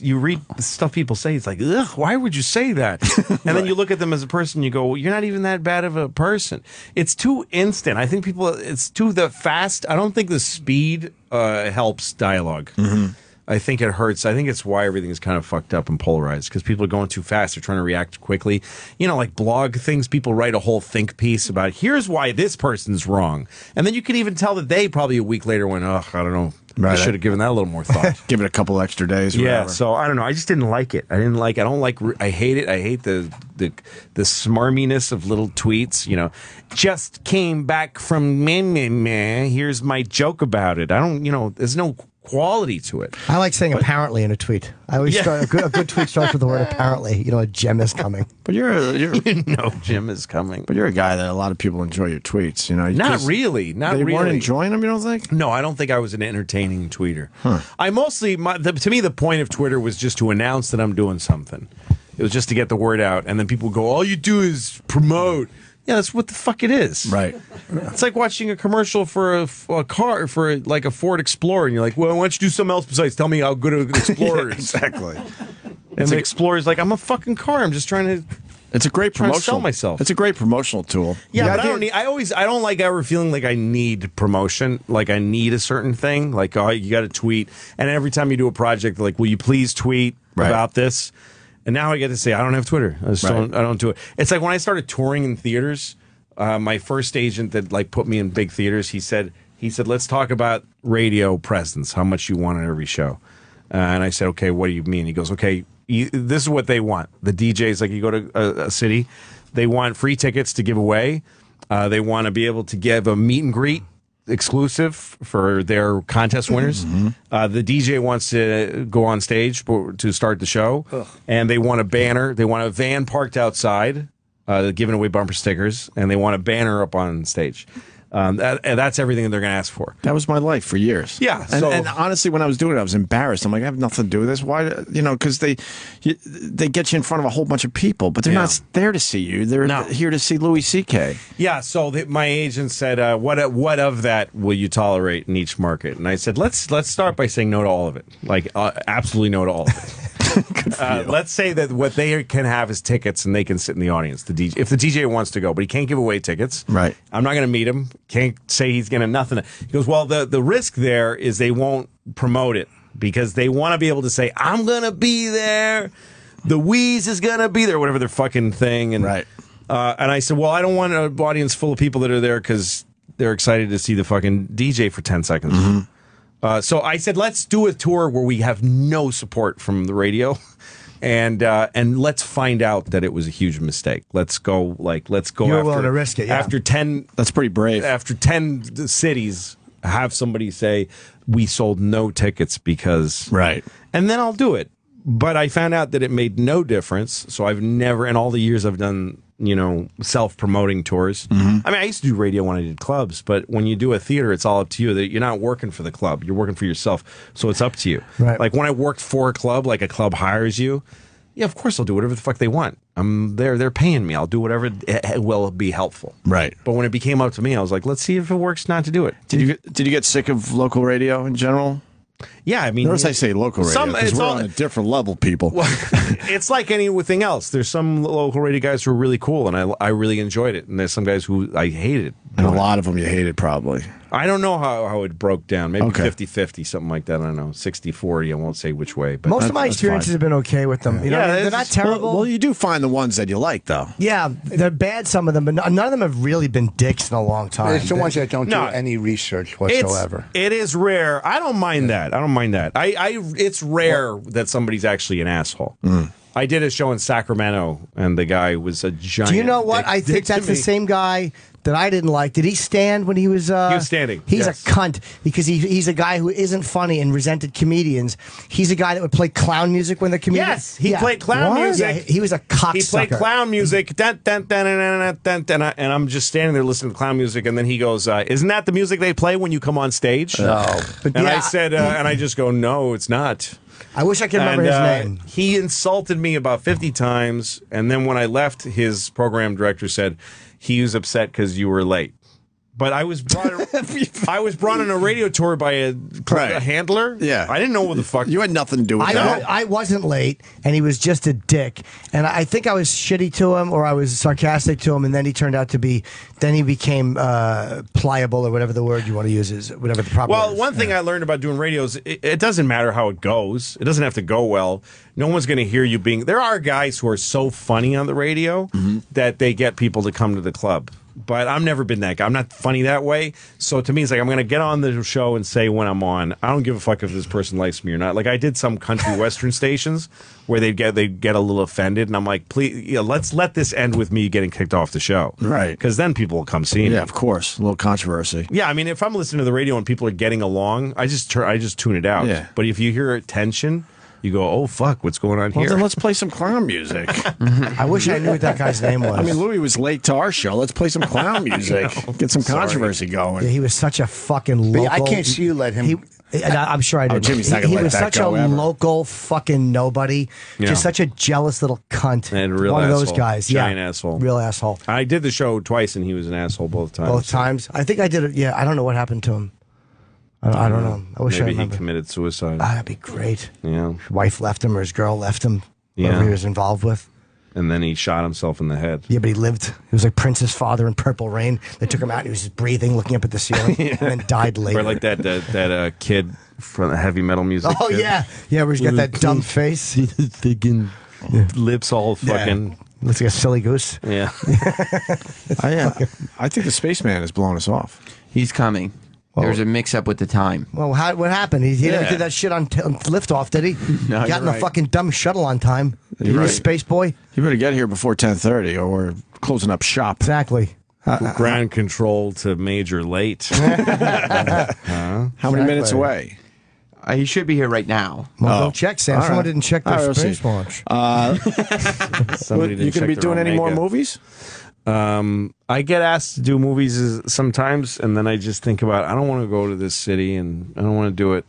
you read the stuff people say. It's like, ugh, why would you say that? And then you look at them as a person. You go, well, you're not even that bad of a person. It's too instant. I think it's too fast. I don't think the speed helps dialogue. Mm-hmm. I think it hurts. I think it's why everything is kind of fucked up and polarized, because people are going too fast. They're trying to react quickly. You know, like blog things, people write a whole think piece about here's why this person's wrong. And then you can even tell that they probably a week later went, oh, I don't know. Right. I should have given that a little more thought.
Give it a couple extra days.
Yeah. Whatever. So I don't know. I just didn't like it. I hate it. I hate the smarminess of little tweets. You know, just came back from meh. Here's my joke about it. I don't. You know, there's no quality to it.
I like saying apparently in a tweet. I always start a good tweet starts with the word apparently. You know, a gem is coming.
But you're
you know, gem is coming.
But you're a guy that a lot of people enjoy your tweets. You know,
not really.
They weren't enjoying them. You don't think?
No, I don't think I was an entertaining tweeter. Huh. I mostly to me the point of Twitter was just to announce that I'm doing something. It was just to get the word out, and then people go, all you do is promote. Yeah, that's what the fuck it is.
Right.
It's like watching a commercial for a car, for like a Ford Explorer, and you're like, well, why don't you do something else besides tell me how good an Explorer is?
Exactly.
And the Explorer's like, I'm a fucking car. I'm just trying to...
It's a great promotional.
Sell myself.
It's a great promotional tool.
Yeah, but I don't like ever feeling like I need promotion, like I need a certain thing. Like, oh, you got to tweet, and every time you do a project, they're like, will you please tweet about this? And now I get to say I don't have Twitter. I don't do it. It's like when I started touring in theaters. My first agent that like put me in big theaters, he said, let's talk about radio presence, how much you want on every show. And I said, okay, what do you mean? He goes, okay, this is what they want. The DJs, like you go to a city, they want free tickets to give away. They want to be able to give a meet and greet exclusive for their contest winners. Mm-hmm. The DJ wants to go on stage to start the show. Ugh. And they want a banner. They want a van parked outside, giving away bumper stickers, and they want a banner up on stage. And that's everything that they're going to ask for.
That was my life for years.
Yeah.
And honestly, when I was doing it, I was embarrassed. I'm like, I have nothing to do with this. Why? You know, because they get you in front of a whole bunch of people, but they're not there to see you. They're here to see Louis C.K.
Yeah. So my agent said, "What of that will you tolerate in each market?" And I said, "Let's start by saying no to all of it. Like, absolutely no to all of it." Let's say that what they can have is tickets, and they can sit in the audience. The DJ, if the DJ wants to go, but he can't give away tickets.
Right.
I'm not going to meet him. Can't say he's going to nothing. He goes, well, the risk there is they won't promote it because they want to be able to say, I'm going to be there. The Wheeze is going to be there, whatever their fucking thing. And
right.
And I said, well, I don't want an audience full of people that are there because they're excited to see the fucking DJ for 10 seconds. Mm-hmm. So I said, let's do a tour where we have no support from the radio, and let's find out that it was a huge mistake. Let's go.
You're willing to risk it. Yeah.
After 10,
that's pretty brave.
After 10 cities, have somebody say we sold no tickets because
right,
and then I'll do it. But I found out that it made no difference. So I've never, in all the years I've done, self-promoting tours. Mm-hmm. I mean, I used to do radio when I did clubs, but when you do a theater, it's all up to you. That you're not working for the club; you're working for yourself. So it's up to you.
Right.
Like when I worked for a club, like a club hires you. Yeah, of course I'll do whatever the fuck they want. I'm there; they're paying me. I'll do whatever will be helpful.
Right.
But when it became up to me, I was like, let's see if it works not to do it.
Did you get sick of local radio in general?
Yeah, I mean,
notice I say local radio because we're on a different level, people.
Well, it's like anything else. There's some local radio guys who are really cool, and I really enjoyed it. And there's some guys who I hated.
And a lot of them you hated, probably.
I don't know how it broke down. Maybe 50-50, something like that. I don't know. 60-40, I won't say which way. But
most of my experiences have been okay with them. They're not terrible.
Well, you do find the ones that you like, though.
Yeah, they're bad, some of them, but none of them have really been dicks in a long time.
It's the ones that don't do any research whatsoever.
It is rare. I don't mind that. It's rare that somebody's actually an asshole. Mm. I did a show in Sacramento, and the guy was a giant.
Do you know what? I think that's the same guy that I didn't like. Did he stand when he was?
He was standing.
He's a cunt because he's a guy who isn't funny and resented comedians. He's a guy that would play clown music when the comedian.
Yes, he played clown music.
Yeah, he was a cocksucker.
He played clown music. Dun, dun, dun, dun, dun, dun, dun, and I'm just standing there listening to clown music, and then he goes, "Isn't that the music they play when you come on stage?"
No.
And I said, and I just go, "No, it's not."
I wish I could remember his name.
He insulted me about 50 times, and then when I left, his program director said he was upset because you were late. But I was brought on a radio tour by a handler.
Yeah.
I didn't know what the fuck.
You had nothing to do with that.
I wasn't late, and he was just a dick. And I think I was shitty to him, or I was sarcastic to him, and then he turned out to be. Then he became pliable, or whatever the word you want to use is, whatever the proper.
Well,
word is.
one thing I learned about doing radio is it doesn't matter how it goes. It doesn't have to go well. No one's going to hear you being. There are guys who are so funny on the radio that they get people to come to the club. But I've never been that guy. I'm not funny that way. So to me, it's like I'm going to get on the show and say when I'm on. I don't give a fuck if this person likes me or not. Like I did some country western stations where they get a little offended, and I'm like, please, let's let this end with me getting kicked off the show,
right?
Because then people will come see me.
Yeah, of course, a little controversy.
Yeah, I mean, if I'm listening to the radio and people are getting along, I just tune it out.
Yeah.
But if you hear tension, you go, oh, fuck, what's going on
Well,
here?
then let's play some clown music.
I wish I knew what that guy's name was.
I mean, Louis was late to our show. Let's play some clown music. Get some controversy going.
Yeah, he was such a fucking local.
I can't see you let him.
I'm sure I did.
Jimmy's not gonna
He
let
was
that
such
go
a
ever.
local fucking nobody.
Yeah.
Just such a jealous little cunt.
And real
One of those
asshole.
guys.
Giant
yeah.
asshole.
Real asshole.
I did the show twice, and he was an asshole both times.
Both times. I think I did it. Yeah, I don't know what happened to him. I don't know. I wish I
Maybe he
remember.
committed suicide.
That'd be great.
Yeah.
His wife left him, or his girl left him. Whoever he was involved with.
And then he shot himself in the head.
Yeah, but he lived. He was like Prince's father in Purple Rain. They took him out, and he was just breathing, looking up at the ceiling, and then died later.
Or like that kid from the heavy metal music.
Oh,
kid.
yeah. Yeah, where he's got that dumb face.
Thinking lips all fucking.
Looks like a silly goose.
Yeah.
I think the spaceman is blowing us off.
He's coming. There's a mix-up with the time.
Well, what happened? He never did that shit on liftoff, did he?
No,
He got in
you're
the fucking dumb shuttle on time. You're
right.
a space boy.
You better get here before 10:30, or we're closing up shop.
Exactly.
Ground control to major late.
How many minutes away?
He should be here right now.
Well, go check, Sam.
All
Someone
right.
didn't check their
All right, we'll
space
see.
launch.
Somebody didn't
You going to
check
be
their
doing any more
Omega.
movies?
I get asked to do movies sometimes, and then I just think about I don't want to go to this city, and I don't want to do it.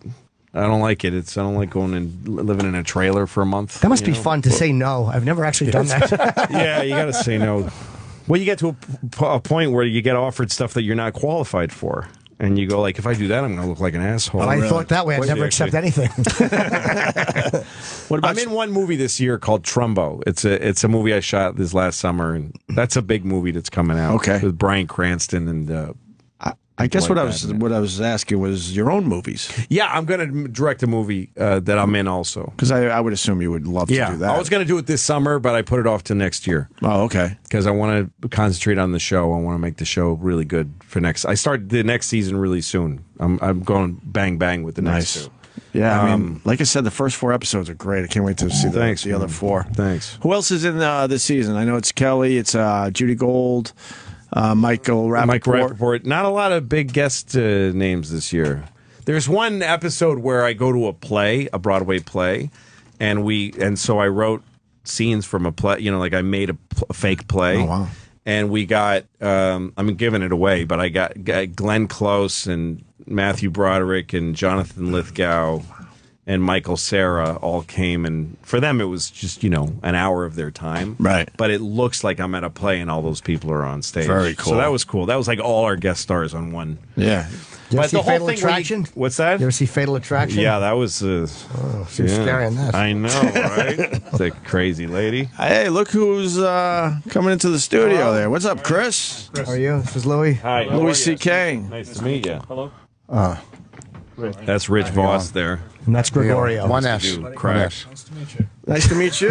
I don't like it. I don't like going and living in a trailer for a month.
That must be fun to say no. I've never actually done that.
Yeah, you got to say no. Well, you get to a point where you get offered stuff that you're not qualified for. And you go like, if I do that, I'm going to look like an asshole.
Well, I thought that way. I'd
What-
never accept anything.
What about
I'm in one movie this year called Trumbo. It's a movie I shot this last summer, and that's a big movie that's coming out.
Okay.
With Bryan Cranston and
I guess
like
what I was asking was your own movies,
yeah, I'm going to direct a movie that I'm in also.
because I would assume you would love to do that.
I was going to do it this summer, but I put it off to next year.
Oh, okay.
Because I want to concentrate on the show. I want to make the show really good for next. I start the next season really soon. I'm going bang bang with the next two.
Yeah, I mean, like I said, the first 4 episodes are great. I can't wait to see the other 4.
Thanks.
Who else is in this season? I know it's Kelly, it's Judy Gold, Michael Rappaport.
Mike Rappaport. Not a lot of big guest names this year. There's one episode where I go to a Broadway play, and so I wrote scenes from a play. You know, like I made a fake play.
Oh, wow.
And we got, I'm giving it away, but I got Glenn Close and Matthew Broderick and Jonathan Lithgow and Michael Cera all came, and for them it was just, an hour of their time.
Right.
But it looks like I'm at a play and all those people are on stage.
Very cool.
So that was cool. That was like all our guest stars on one.
Yeah.
You ever
But
see
the whole
Fatal
thing where
Attraction?
what's that?
You ever see Fatal Attraction?
Yeah, that was
Seems scary on that.
I know, right? It's a crazy lady.
Hey, look who's coming into the studio there. What's up, Chris?
How are you? This is Louis.
Hi, how are
Louis
you?
C.K.
Nice to meet you. Hello. That's Rich Vos there.
And that's Gregorio.
One S.
Dude,
One
crack.
S.
Nice to meet you.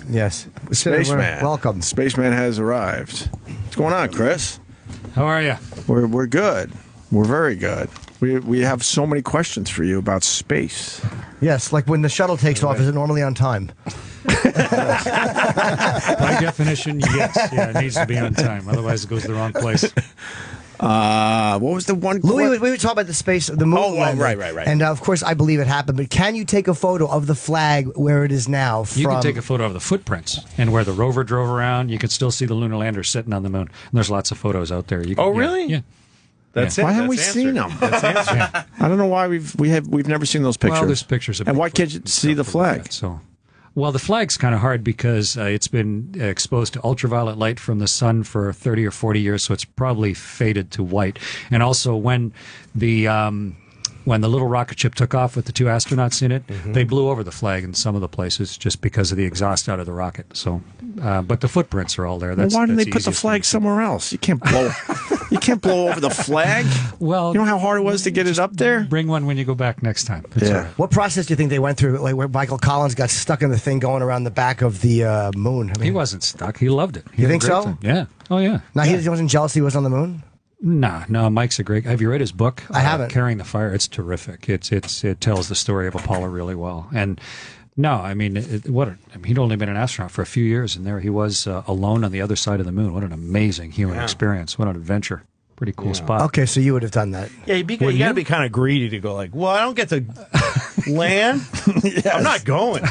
Yes.
Spaceman.
Welcome.
Spaceman has arrived. What's going on, Chris?
How are you?
We're good. We're very good. We have so many questions for you about space.
Yes, like when the shuttle takes off, is it normally on time?
By definition, yes. Yeah, it needs to be on time. Otherwise, it goes to the wrong place.
What was the one?
Louis, we were talking about the moon landing.
right.
And of course, I believe it happened. But can you take a photo of the flag where it is now?
You can take a photo of the footprints and where the rover drove around. You can still see the lunar lander sitting on the moon. And there's lots of photos out there. You can,
Oh, really?
Yeah.
That's
Yeah.
it.
Why haven't we
That's
seen
answered.
them?
That's answered.
I don't know why we've never seen those pictures.
Well, there's pictures of
And why
Bigfoot
can't you see the
stuff like
flag?
that, So, Well, the flag's kind of hard because it's been exposed to ultraviolet light from the sun for 30 or 40 years, so it's probably faded to white. And also, when the little rocket ship took off with the 2 astronauts in it, they blew over the flag in some of the places just because of the exhaust out of the rocket. So, but the footprints are all there.
Why didn't they put the flag somewhere else? You can't blow. You can't blow over the flag.
Well,
you know how hard it was to get it up there.
Bring one when you go back next time.
What process do you think they went through, like where Michael Collins got stuck in the thing going around the back of the moon?
He wasn't stuck. He loved it.
You think so?
Time. Yeah. Oh yeah.
Now he wasn't jealous. He was on the moon.
No, Mike's a great. Have you read his book?
I haven't.
Carrying the Fire. It's terrific. It tells the story of Apollo really well. And no, I mean, he'd only been an astronaut for a few years, and there he was alone on the other side of the moon. What an amazing human experience! What an adventure! Pretty cool spot.
Okay, so you would have done that.
Yeah, you got to be kind of greedy to go like, well, I don't get to land. I'm not going.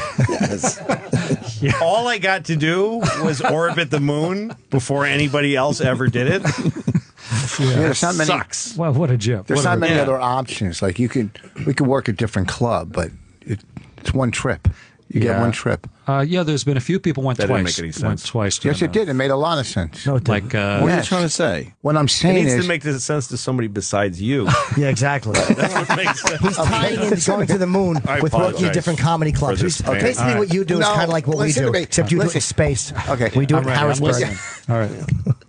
All I got to do was orbit the moon before anybody else ever did it.
There's not many,
sucks.
Well, what a joke.
There's not many other options. Like we could work a different club, but it's one trip. You get one trip.
There's been a few people went
That
twice.
didn't make any sense.
Went twice.
Yes, it did. It made a lot of sense.
No,
Like,
what are you trying to say?
What I'm
It
saying
needs
is,
to make sense to somebody besides you.
Yeah, exactly.
That's what makes sense.
He's tying in going to the moon
I
with working at
apologize
different comedy clubs.
for this man.
Basically, what you do is
No,
kind of like what we
listen
do,
to me.
except you do it in
Listen.
space.
Okay.
We do it in
I'm
Harrisburg.
listening. All right.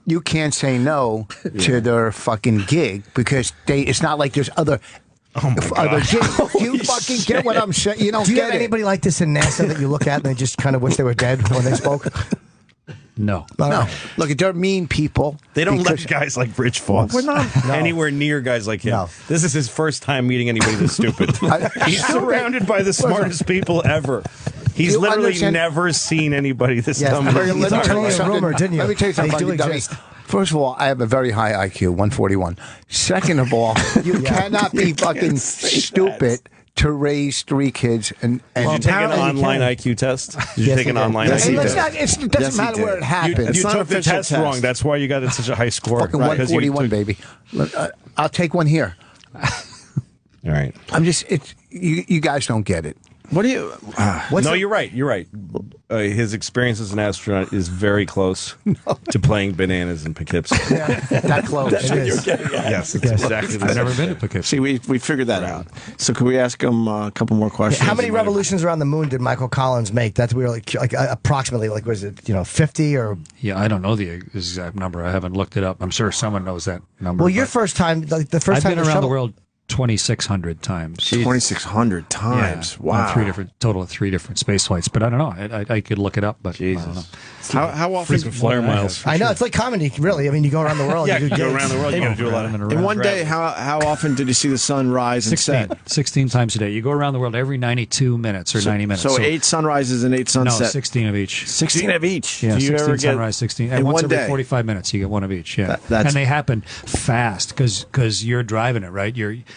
you can't say no to their fucking gig because it's not like there's other. Other gigs. You fucking get what I'm saying. You don't
Do you
get
have
it.
anybody like this in NASA that you look at and they just kind of wish they were dead when they spoke?
No.
No. Look, they're mean people.
They don't
because-
let guys like Rich Vos anywhere near guys like him.
No.
This is his first time meeting anybody this stupid. He's surrounded by the smartest people ever. He's
You
literally
understand-
never seen anybody this
Yes,
dumb.
I heard
in his
let me
entire
tell you
life.
a rumor, didn't you?
Let me tell you
They
something.
do
Dummy.
exist.
First of all, I have a very high IQ, 141. Second of all, you cannot be fucking stupid to raise 3 kids and
Did you take an
apparently you
online
can.
IQ test? Did you
Yes,
take
he
an
did.
online
Yes,
IQ
he
test?
did.
it doesn't matter where it happened.
You
not
took the
official
test
test.
wrong. That's why you got such a high score.
Fucking
Because you
141,
took-
baby. Look, I'll take one here.
All right.
I'm just, you guys don't get it.
What do you?
No, you're right. You're right. His experience as an astronaut is very close to playing bananas in Poughkeepsie.
That close.
It is.
Yes, it's exactly the
I've
same.
never been to Poughkeepsie.
See, we figured that out. So, can we ask him a couple more questions?
How many revolutions around the moon did Michael Collins make? That's we were like approximately like was it 50 or?
Yeah, I don't know the exact number. I haven't looked it up. I'm sure someone knows that number.
Well, your
but
first time, like the first
I've
time
been around the
shuttle-
world 2,600 times.
2,600 times.
Yeah, on
Wow.
total of 3 different space flights. But I don't know. I could look it up, but I don't know.
How often?
Frequent flyer miles.
I know it's like comedy, really. I mean, you go around the world.
Yeah,
you
you
do
go
gigs.
around the world. You got to do a lot of.
In one day, how often did you see the sun rise and
16
set?
times a day. You go around the world every 92 minutes or 90 minutes.
So 8 sunrises and 8
No,
sunsets.
16 of each.
16 of each.
Yeah,
Do you
16
ever get
sunrise, 16.
in
And once
one
every
day?
45 minutes, you get one of each. Yeah,
That's-
and they happen fast because you're driving it, right?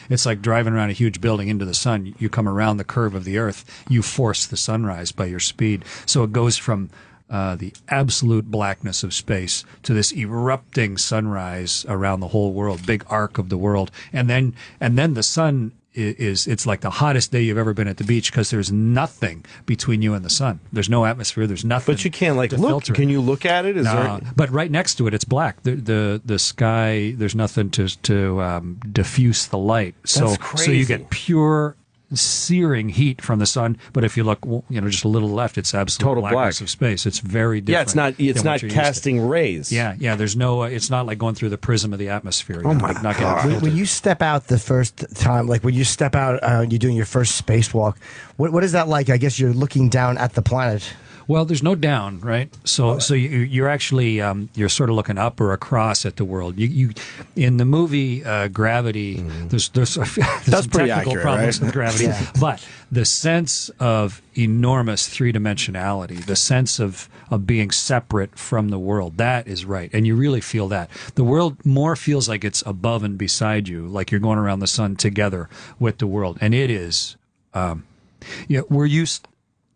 It's like driving around a huge building into the sun. You come around the curve of the Earth. You force the sunrise by your speed. So it goes from the absolute blackness of space to this erupting sunrise around the whole world, big arc of the world, and then the sun it's like the hottest day you've ever been at the beach because there's nothing between you and the sun. There's no atmosphere. There's nothing.
But you can't
to
look.
filter it.
Can you look at it? Is
No,
there?
but right next to it, it's black. The sky. There's nothing to diffuse the light. So
That's
you
crazy.
get pure searing heat from the sun. But if you look, just a little left, it's absolute
Total
blackness
black.
of space. It's very different.
Yeah, it's not. It's
than what
not
you're used to.
casting rays.
Yeah. There's no. It's not like going through the prism of the atmosphere.
Oh my
not
God.
getting
When you step out the first time, like when you step out, you're doing your first spacewalk. What is that like? I guess you're looking down at the planet.
Well, there's no down, right? So you're actually you're sort of looking up or across at the world. You in the movie Gravity, there's some
That's pretty
technical
accurate,
problems
right?
with gravity, but the sense of enormous 3-dimensionality, the sense of being separate from the world, that is right, and you really feel that. The world more feels like it's above and beside you, like you're going around the sun together with the world, and it is. We're used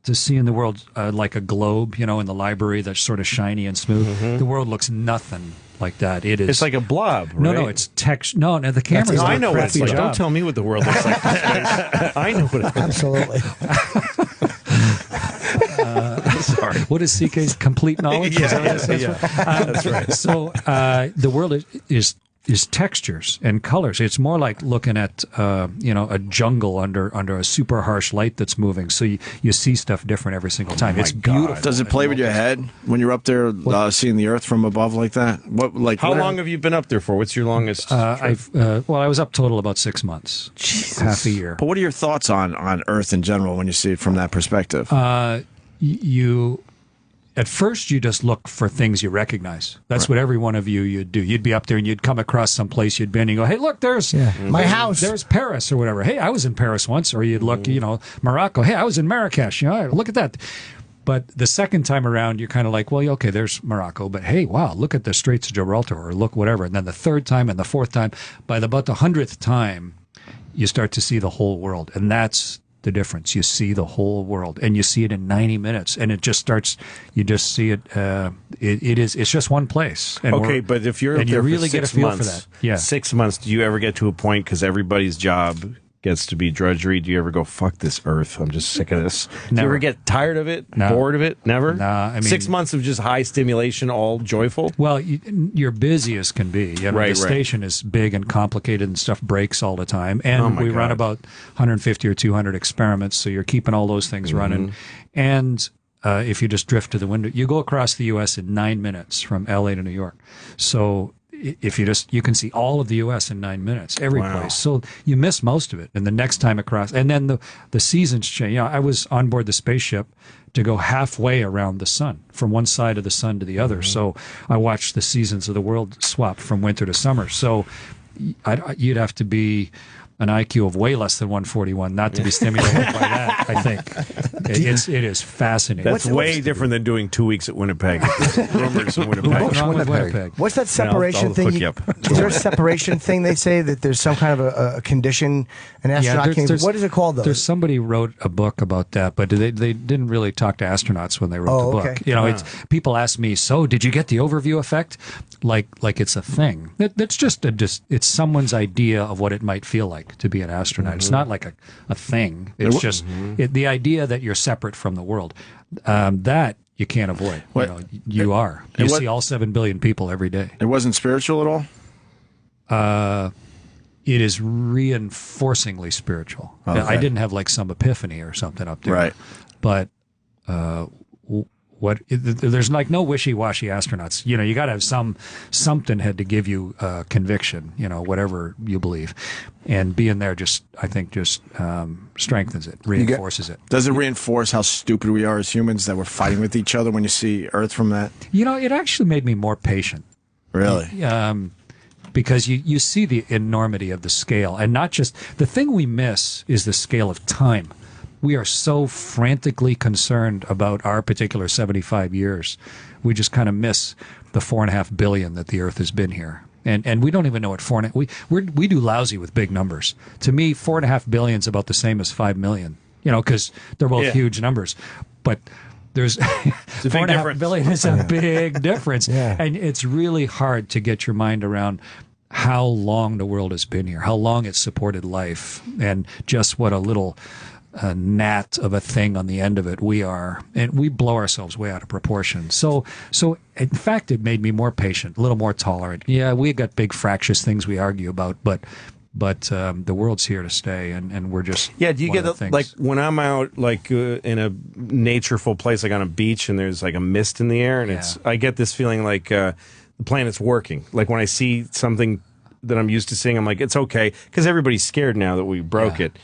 to seeing the world like a globe, in the library that's sort of shiny and smooth. The world looks nothing like that. It is.
It's like a blob. Right?
No, it's text. No, the camera's
No,
doing
I
a
know what it's
crappy
like.
job.
Don't tell me what the world looks like. I know what it is.
Absolutely.
Sorry.
What is CK's complete knowledge?
That's right.
So the world is textures and colors. It's more like looking at a jungle under a super harsh light that's moving. So you see stuff different every single time. It's beautiful.
Does it play with your head when you're up there seeing the Earth from above like that?
How long have you been up there for? What's your longest?
I was up total about 6 months, half a year.
But what are your thoughts on Earth in general when you see it from that perspective?
At first, you just look for things you recognize. That's what every one of you'd do. You'd be up there and you'd come across some place you'd been and you go, hey, look, there's
my house.
There's Paris or whatever. Hey, I was in Paris once. Or you'd look, Morocco. Hey, I was in Marrakesh. Look at that. But the second time around, you're kind of like, well, okay, there's Morocco. But hey, wow, look at the Straits of Gibraltar or look whatever. And then the third time and the fourth time, by about the 100th time, you start to see the whole world. And that's the difference. You see the whole world, and you see it in 90 minutes, and it just starts. You just see it. It's just one place. And
okay, but if you're
and
there
you really
for
get a
6
feel
months,
for that.
6 months. Do you ever get to a point because everybody's job gets to be drudgery? Do you ever go, fuck this Earth? I'm just sick of this. Do you
Never.
ever get tired of it?
No.
Bored of it? Never.
Nah, I mean,
6 months of just high stimulation, all joyful.
Well, you're busy as can be. The station is big and complicated, and stuff breaks all the time. And we run about 150 or 200 experiments, so you're keeping all those things running. And if you just drift to the window, you go across the U.S. in 9 minutes from L.A. to New York. So if you can see all of the U.S. in 9 minutes, every place. So you miss most of it. And the next time across, and then the seasons change. I was on board the spaceship to go halfway around the sun, from one side of the sun to the other. So I watched the seasons of the world swap from winter to summer. So you'd have to be an IQ of way less than 141 not to be stimulated by that, I think. It is fascinating.
That's way different than doing 2 weeks at Winnipeg. Rumors in Winnipeg.
What's wrong with Winnipeg?
What's that separation thing? Is there a separation thing they say that there's some kind of a condition an astronaut can... What is it called, though?
There's somebody wrote a book about that, but they didn't really talk to astronauts when they wrote the book.
Okay.
People ask me, so did you get the overview effect? Like it's a thing. That's just it's someone's idea of what it might feel like to be an astronaut. It's not like a thing. It's just the idea that you're separate from the world. That you can't avoid. You are. You see all 7 billion people every day.
It wasn't spiritual at all?
It is reinforcingly spiritual.
Okay.
I didn't have like some epiphany or something up there.
Right.
But there's like no wishy-washy astronauts. You got to have something had to give you conviction, whatever you believe. And being there I think strengthens it, reinforces it.
Does it reinforce how stupid we are as humans, that we're fighting with each other when you see Earth from that?
It actually made me more patient.
Really?
Because you see the enormity of the scale, and not just the thing we miss is the scale of time. We are so frantically concerned about our particular 75 years. We just kind of miss the 4.5 billion that the Earth has been here. And we don't even know what we do lousy with big numbers. To me, 4.5 billion is about the same as 5 million, because they're both huge numbers. But there's 4.5 billion is a big difference. And it's really hard to get your mind around how long the world has been here, how long it's supported life, and just what a little gnat of a thing on the end of it we are, and we blow ourselves way out of proportion. So in fact, it made me more patient, a little more tolerant. Yeah, we got big fractious things we argue about, but the world's here to stay, and we're just
do you get like when I'm out in a natureful place, like on a beach, and there's like a mist in the air, and I get this feeling like the planet's working. Like when I see something that I'm used to seeing, I'm like, it's okay, because everybody's scared now that we broke it.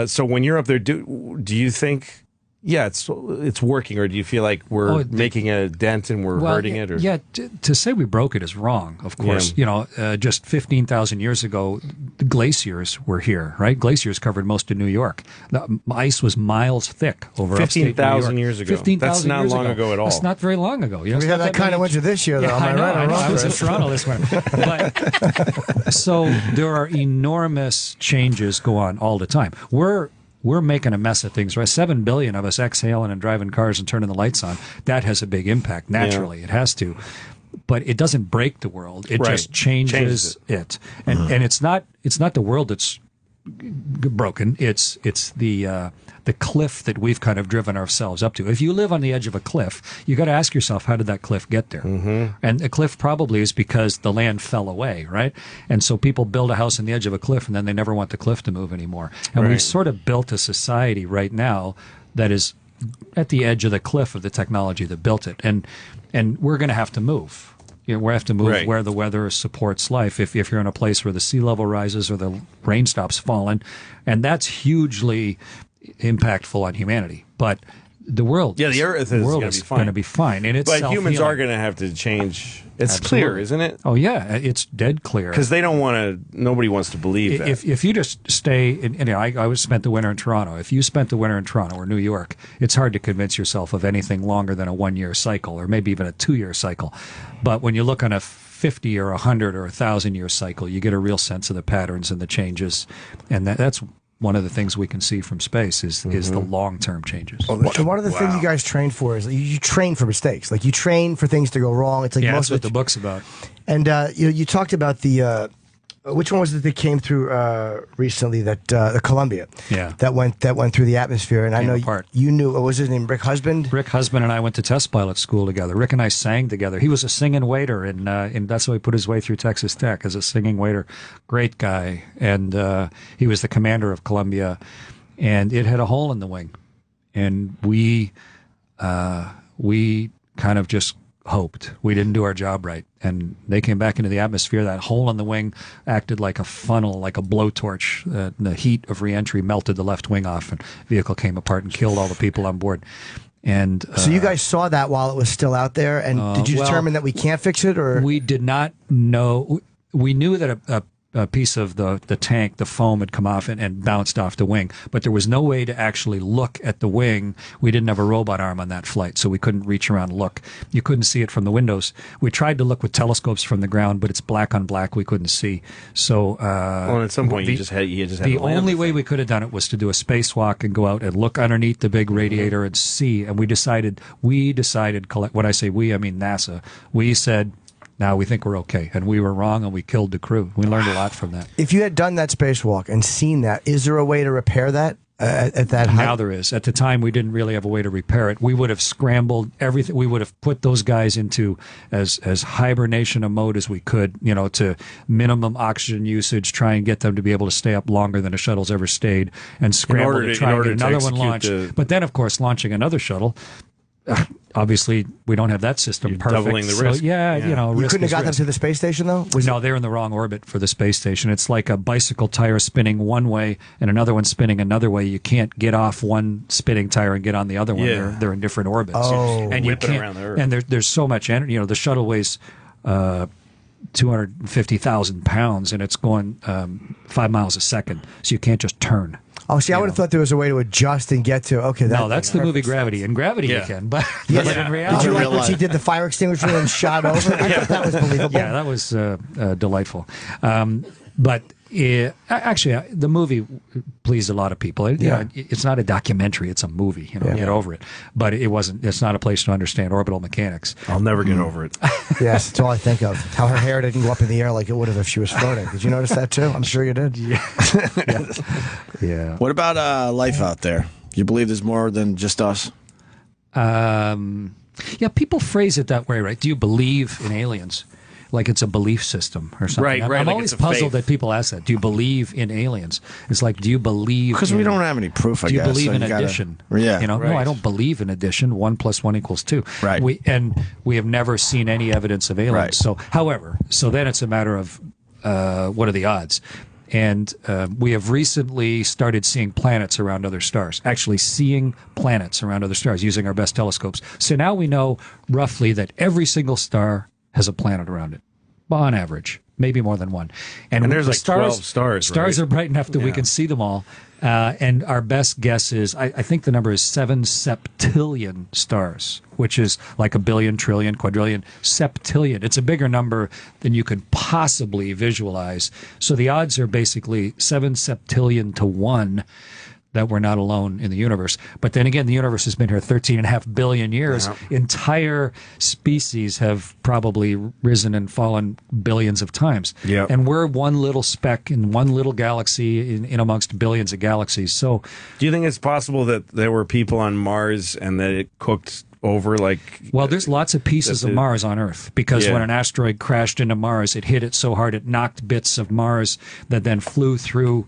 So when you're up there, do you think, it's working, or do you feel like we're making a dent and we're hurting it? Or?
Yeah, to say we broke it is wrong, of course. Just 15,000 years ago, the glaciers were here, right? Glaciers covered most of New York. The ice was miles thick over
15,000 years ago.
15,000
That's not long ago at all.
That's not very long ago.
We had that kind of winter this year, though.
Yeah, I know. I was in Toronto this winter. But, so there are enormous changes go on all the time. We're making a mess of things, right? 7 billion of us exhaling and driving cars and turning the lights on. That has a big impact. Naturally, it has to. But it doesn't break the world. It just changes it. And it's not the world that's broken. It's the cliff that we've kind of driven ourselves up to. If you live on the edge of a cliff, you got to ask yourself, how did that cliff get there? Mm-hmm. And a cliff probably is because the land fell away, right? And so people build a house on the edge of a cliff, and then they never want the cliff to move anymore. And we've sort of built a society right now that is at the edge of the cliff of the technology that built it, and we're going to have to move. You know, we have to move where the weather supports life. If you're in a place where the sea level rises or the rain stops falling, and that's hugely impactful on humanity. But the world,
the Earth is
going to be fine. And it's
but humans are going to have to change. It's clear, isn't it?
Oh yeah, it's dead clear.
Because they don't want to. Nobody wants to believe that. If
you just stay, I spent the winter in Toronto. If you spent the winter in Toronto or New York, it's hard to convince yourself of anything longer than a 1-year cycle, or maybe even a 2-year cycle. But when you look on a 50 or 100 or 1,000-year cycle, you get a real sense of the patterns and the changes, and that's one of the things we can see from space is the long-term changes.
And one of the things you guys train for is you train for mistakes. Like you train for things to go wrong. It's like
that's what the book's about.
And you talked about the which one was it that came through recently? That the Columbia, that went through the atmosphere. And I know you knew. What was his name? Rick Husband.
Rick Husband and I went to test pilot school together. Rick and I sang together. He was a singing waiter, and that's how he put his way through Texas Tech as a singing waiter. Great guy, and he was the commander of Columbia, and it had a hole in the wing, and we kind of just hoped we didn't do our job right, and they came back into the atmosphere. That hole in the wing acted like a funnel, like a blowtorch. The heat of reentry melted the left wing off, and the vehicle came apart and killed all the people on board. And
so you guys saw that while it was still out there, and did you determine that we can't fix it, or
we did not know? We knew that a piece of the tank, the foam had come off and bounced off the wing, but there was no way to actually look at the wing. We didn't have a robot arm on that flight, so we couldn't reach around and look. You couldn't see it from the windows. We tried to look with telescopes from the ground, but it's black on black. We couldn't see. So,
at some point, you just had
the only way we could have done it was to do a spacewalk and go out and look underneath the big radiator and see. And we decided. When I say we, I mean NASA. We said, now we think we're okay, and we were wrong, and we killed the crew. We learned a lot from that.
If you had done that spacewalk and seen that, is there a way to repair that at that height?
Now there is. At the time, we didn't really have a way to repair it. We would have scrambled everything. We would have put those guys into as hibernation a mode as we could, to minimum oxygen usage, try and get them to be able to stay up longer than a shuttle's ever stayed, and scramble to try and get another one launched. But then, of course, launching another shuttle, obviously, we don't have that system perfect.
Doubling the risk.
So,
you couldn't have got them to the space station, though?
No, they're in the wrong orbit for the space station. It's like a bicycle tire spinning one way and another one spinning another way. You can't get off one spinning tire and get on the other one.
Yeah.
They're in different orbits.
Oh,
and you can't,
around the Earth.
And there's so much energy. The shuttle weighs 250,000 pounds, and it's going 5 miles a second, so you can't just turn.
Oh, see, I would have thought there was a way to adjust and get to,
no, that's the movie Gravity. In Gravity you can, but in reality.
Did you like when she did the fire extinguisher and shot over? I thought that was believable.
Yeah, that was delightful. But actually, the movie pleased a lot of people. It's not a documentary; it's a movie. Get over it. But it wasn't. It's not a place to understand orbital mechanics.
I'll never get over it.
Yes, that's all I think of. How her hair didn't go up in the air like it would have if she was floating. Did you notice that too? I'm sure you did.
Yeah.
What about life out there? You believe there's more than just us?
Yeah, people phrase it that way, right? Do you believe in aliens? Like it's a belief system or something.
Right.
I'm
like
always puzzled that people ask that. Do you believe in aliens? It's like, do you believe?
Because we don't have any proof. I
guess. Do you
guess,
believe
so
in addition? No, I don't believe in addition. 1 + 1 = 2.
Right.
We have never seen any evidence of aliens.
Right.
So, however, then it's a matter of what are the odds? And we have recently started seeing planets around other stars, actually seeing planets around other stars using our best telescopes. So now we know roughly that every single star has a planet around it, on average, maybe more than one. And
there's like 12 stars.
Stars are bright enough that we can see them all. And our best guess is, I think the number is 7 septillion stars, which is like a billion, trillion, quadrillion, septillion. It's a bigger number than you could possibly visualize. So the odds are basically 7 septillion to 1 that we're not alone in the universe. But then again, the universe has been here 13.5 billion years. Yeah. Entire species have probably risen and fallen billions of times.
Yeah.
And we're one little speck in one little galaxy in amongst billions of galaxies. So,
do you think it's possible that there were people on Mars and that it cooked over
well, there's lots of pieces of Mars on Earth because when an asteroid crashed into Mars, it hit it so hard it knocked bits of Mars that then flew through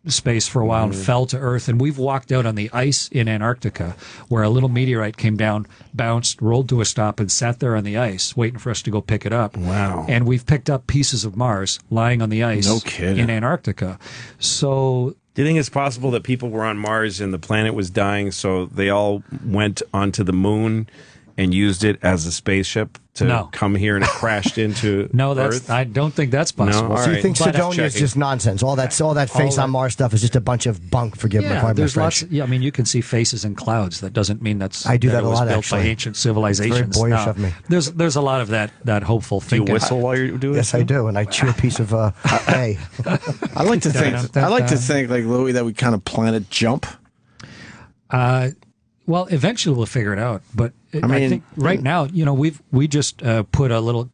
space for a while and fell to Earth. And we've walked out on the ice in Antarctica where a little meteorite came down, bounced, rolled to a stop, and sat there on the ice waiting for us to go pick it up.
Wow.
And we've picked up pieces of Mars lying on the ice in Antarctica. So
do you think it's possible that people were on Mars and the planet was dying, so they all went onto the moon and used it as a spaceship to come here and it crashed into Earth?
I don't think that's possible.
No? So you think Sidonia is just nonsense? All that face on Mars stuff is just a bunch of bunk. Forgive me.
There's lots. I mean, you can see faces in clouds. That doesn't mean that's.
I do that a lot.
Built
Actually,
by ancient civilizations.
It's very boyish of me.
There's a lot of that hopeful thinking.
Do you whistle while you're doing it?
Yes, I do, and I chew a piece of hay.
I like to think like Louis that we kind of planet jump.
Well, eventually we'll figure it out, but I think right now, we just put a little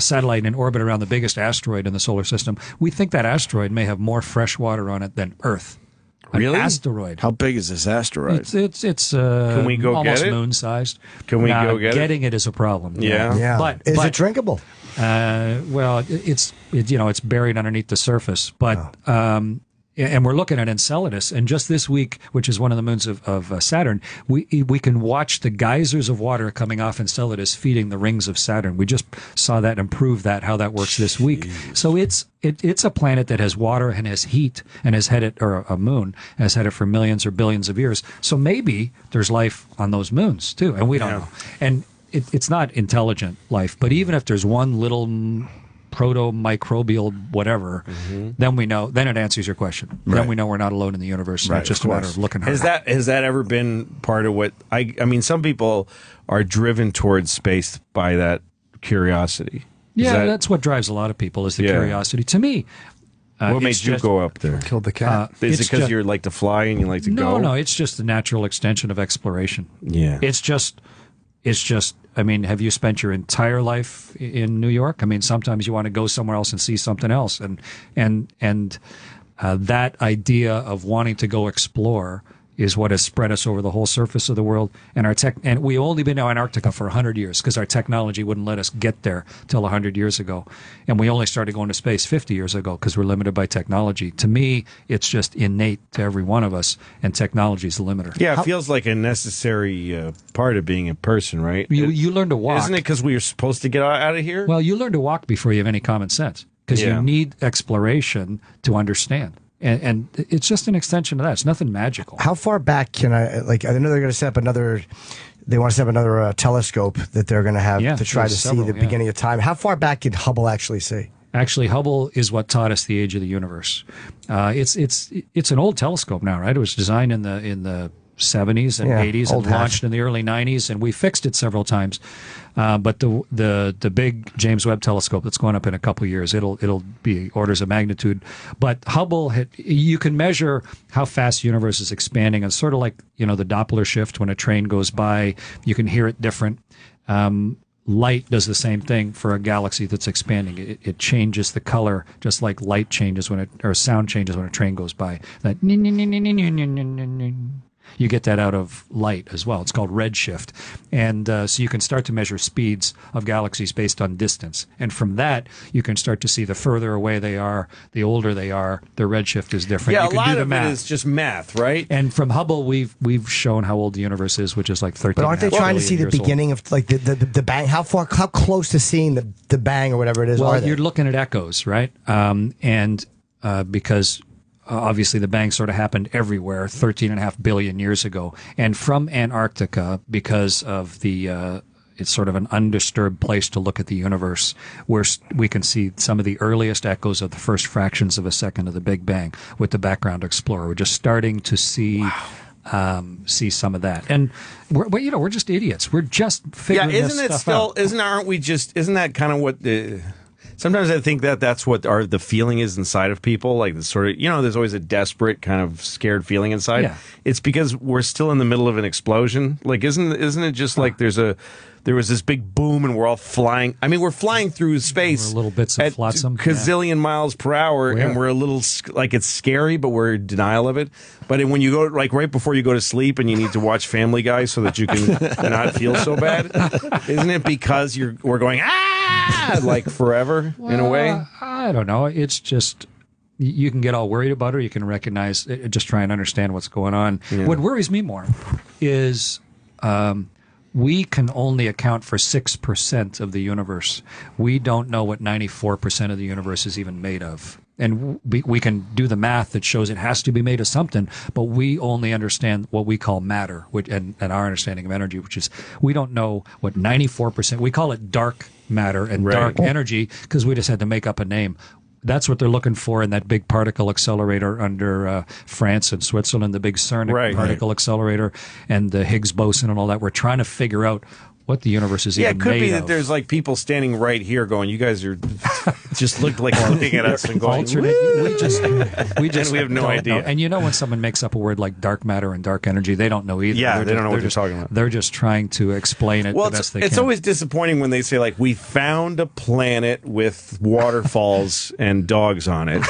satellite in orbit around the biggest asteroid in the solar system. We think that asteroid may have more fresh water on it than Earth.
Really?
An asteroid.
How big is this asteroid?
It's
Can we go
almost
get it?
moon-sized.
Can we go get it?
Getting it is a problem.
Yeah.
But is it drinkable?
Well, it's buried underneath the surface, but. And we're looking at Enceladus, and just this week, which is one of the moons of Saturn, we can watch the geysers of water coming off Enceladus feeding the rings of Saturn. We just saw that and proved how that works this week. So it's a planet that has water and has heat and has had it, or a moon has had it for millions or billions of years. So maybe there's life on those moons too, and we don't know. And it's not intelligent life, but even if there's one little proto-microbial whatever, then we know. Then it answers your question. Right. Then we know we're not alone in the universe. Right, it's just a matter of looking hard.
Has that ever been part of what I mean? Some people are driven towards space by that curiosity.
That's what drives a lot of people is the curiosity. To me,
what made you go up there?
Killed the cat.
Is it because you like to fly and you like to go?
No, it's just the natural extension of exploration.
Yeah,
it's just. I mean, have you spent your entire life in New York? I mean, sometimes you want to go somewhere else and see something else, and that idea of wanting to go explore is what has spread us over the whole surface of the world. And and we only been in Antarctica for 100 years because our technology wouldn't let us get there till 100 years ago, and we only started going to space 50 years ago because we're limited by technology. To me, it's just innate to every one of us, and technology is the limiter.
Yeah, it feels like a necessary part of being a person, right?
You learn to walk.
Isn't it because we are supposed to get out of here?
Well, you learn to walk before you have any common sense because you need exploration to understand. And it's just an extension of that. It's nothing magical.
How far back can I know they're going to set up another. They want to set up another telescope that they're going to have to try to see the beginning of time. How far back can Hubble actually see?
Actually, Hubble is what taught us the age of the universe. It's an old telescope now, right? It was designed in the 70s and 80s and launched in the early 90s, and we fixed it several times. But the big James Webb telescope that's going up in a couple of years, it'll be orders of magnitude. But Hubble, you can measure how fast the universe is expanding, and sort of like the Doppler shift when a train goes by, you can hear it different. Light does the same thing for a galaxy that's expanding. It changes the color, just like light changes or sound changes when a train goes by. That you get that out of light as well. It's called redshift. And so you can start to measure speeds of galaxies based on distance. And from that, you can start to see the further away they are, the older they are, their redshift is different.
Yeah,
you can
a lot
do the
of
math.
it is just math, right?
And from Hubble, we've shown how old the universe is, which is like 13.
But aren't they trying to see the beginning of like the bang? How close to seeing the bang or whatever it is?
Well, you're looking at echoes, right? Because obviously the bang sort of happened everywhere 13.5 billion years ago. And from Antarctica, because of it's sort of an undisturbed place to look at the universe, where we can see some of the earliest echoes of the first fractions of a second of the Big Bang with the background explorer. We're just starting to see some of that. And we're just idiots. We're just figuring this stuff out.
Isn't that kind of what Sometimes I think that's what the feeling is inside of people. Like the sort of, there's always a desperate kind of scared feeling inside.
Yeah.
It's because we're still in the middle of an explosion. Like, isn't it just like there was this big boom and we're all flying. I mean, we're flying through space.
We're little bits of flotsam.
Gazillion miles per hour, and we're a little, like, it's scary, but we're in denial of it. But when you go, like, right before you go to sleep and you need to watch Family Guy so that you can not feel so bad, isn't it because we're going, like forever in a way?
I don't know. It's just... You can get all worried about it, or you can recognize, just try and understand what's going on. Yeah. What worries me more is we can only account for 6% of the universe. We don't know what 94% of the universe is even made of. And we can do the math that shows it has to be made of something, but we only understand what we call matter, and our understanding of energy, which is we don't know what 94%, we call it dark matter and dark energy because we just had to make up a name. That's what they're looking for in that big particle accelerator under France and Switzerland, the big CERN particle accelerator and the Higgs boson and all that. We're trying to figure out what the universe is even made of. Yeah, it could be
that there's like people standing right here going, you guys are just looking at us and going, we have no idea.
Know. And when someone makes up a word like dark matter and dark energy, they don't know either.
Yeah, they don't know what they're talking about.
They're just trying to explain it the best they can.
It's always disappointing when they say, like, we found a planet with waterfalls and dogs on it.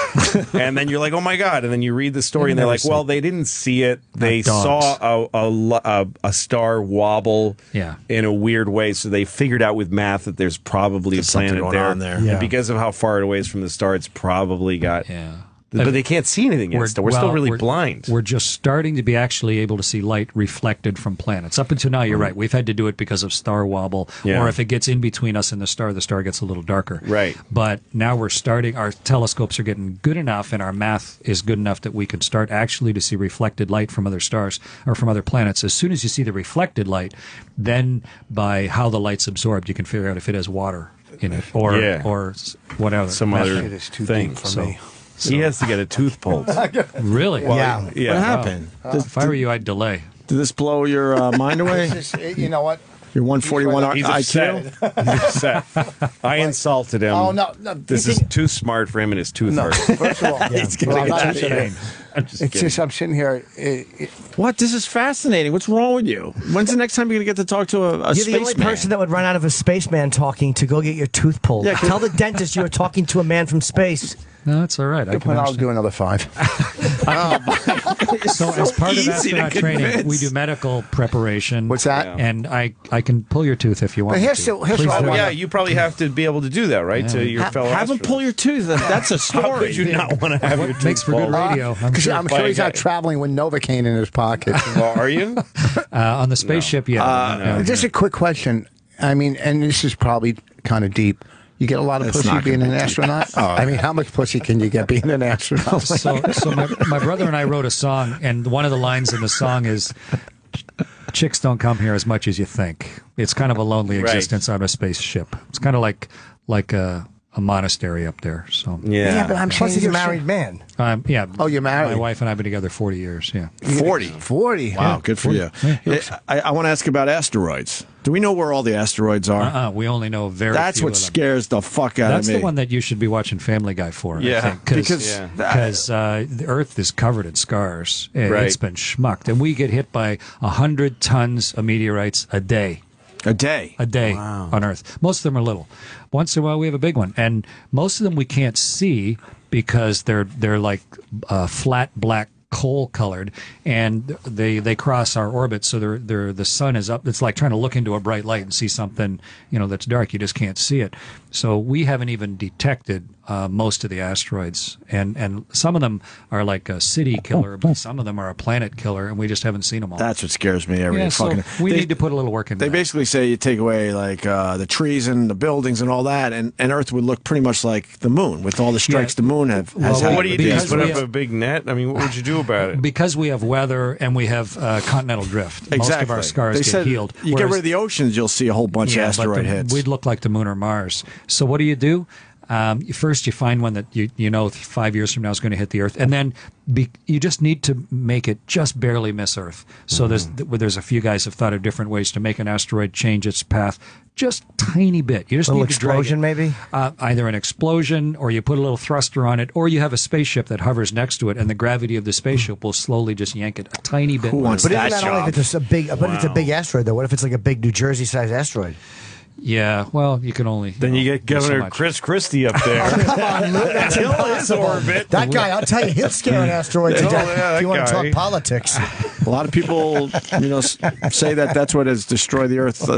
And then you're like, oh my God. And then you read the story and they're like, well, they didn't see it. They saw a star wobble in a weird way, so they figured out with math that there's probably a planet there. And because of how far it away is from the star, it's probably got... But they can't see anything yet. We're still really blind.
We're just starting to be actually able to see light reflected from planets. Up until now, you're right. We've had to do it because of star wobble, or if it gets in between us and the star gets a little darker.
Right.
But now we're starting, our telescopes are getting good enough, and our math is good enough that we can start actually to see reflected light from other stars or from other planets. As soon as you see the reflected light, then by how the light's absorbed, you can figure out if it has water in it or whatever.
Some other thing
for me.
So. He has to get a tooth pulled.
Really?
Well, yeah. What happened?
If I were you, I'd delay.
Did this blow your mind away?
You know what?
Your 141
He's
IQ?
He's upset. I insulted him.
Oh, no.
This is too smart for him and his tooth hurt.
First of all,
he's getting
I'm sitting here.
What? This is fascinating. What's wrong with you? When's the next time you're going to get to talk to a spaceman?
You're the only person that would run out of a spaceman talking to go get your tooth pulled. Yeah, tell the dentist you were talking to a man from space.
No, that's all right.
I'll do another 5.
So as part of astronaut training, we do medical preparation.
What's that?
And I can pull your tooth if you want.
You probably have to be able to do that, right? To your fellow
have him pull your tooth. That's a story.
How could you not want to have your tooth
makes for good radio?
I'm sure he's not traveling with Novocaine in his pocket.
Are you?
On the spaceship,
Just a quick question. I mean, and this is probably kind of deep. You get a lot of pussy being an astronaut? I mean, how much pussy can you get being an astronaut?
So my brother and I wrote a song, and one of the lines in the song is, chicks don't come here as much as you think. It's kind of a lonely existence on a spaceship. It's kind of like a monastery up there. So
but I'm plus he's a married man.
Oh, you're married?
My wife and I have been together 40 years,
40? Wow, good for you. I want to ask about asteroids. Do we know where all the asteroids are?
We only know very
That's
few
what
of them.
Scares the fuck out
That's
of me.
the one that you should be watching Family Guy for, I think. Because the Earth is covered in scars. It's been schmucked. And we get hit by 100 tons of meteorites a day.
A day
on Earth. Most of them are little. Once in a while, we have a big one, and most of them we can't see because they're like flat black coal colored, and they cross our orbit, so the sun is up. It's like trying to look into a bright light and see something that's dark. You just can't see it. So we haven't even detected most of the asteroids, and some of them are like a city killer, but some of them are a planet killer, and we just haven't seen them all.
That's what scares me.
We need to put a little work into
They basically say you take away like the trees and the buildings and all that, and Earth would look pretty much like the moon with all the strikes the moon has had.
What do you do? Put up a big net? I mean, what would you do about it?
Because we have weather and we have continental drift. Most of our scars get healed.
You get rid of the oceans, you'll see a whole bunch of asteroid hits.
We'd look like the moon or Mars. So what do? First, you find one that you know 5 years from now is going to hit the Earth, and then you just need to make it just barely miss Earth. So there's a few guys have thought of different ways to make an asteroid change its path just tiny bit. You just need to
explosion, maybe
either an explosion, or you put a little thruster on it, or you have a spaceship that hovers next to it, and the gravity of the spaceship will slowly just yank it a tiny bit.
Who wants
but
that
isn't that
job?
only if it's a big? But if it's a big asteroid, though. What if it's like a big New Jersey-sized asteroid?
Yeah, well, you can only.
Then you get Governor Chris Christie up there.
Come on, Lou, that's impossible.
Orbit.
That guy, I'll tell you, he'll scare an asteroid to death.
Yeah,
if you want to
guy.
talk politics.
A lot of people, say that's what has destroyed the Earth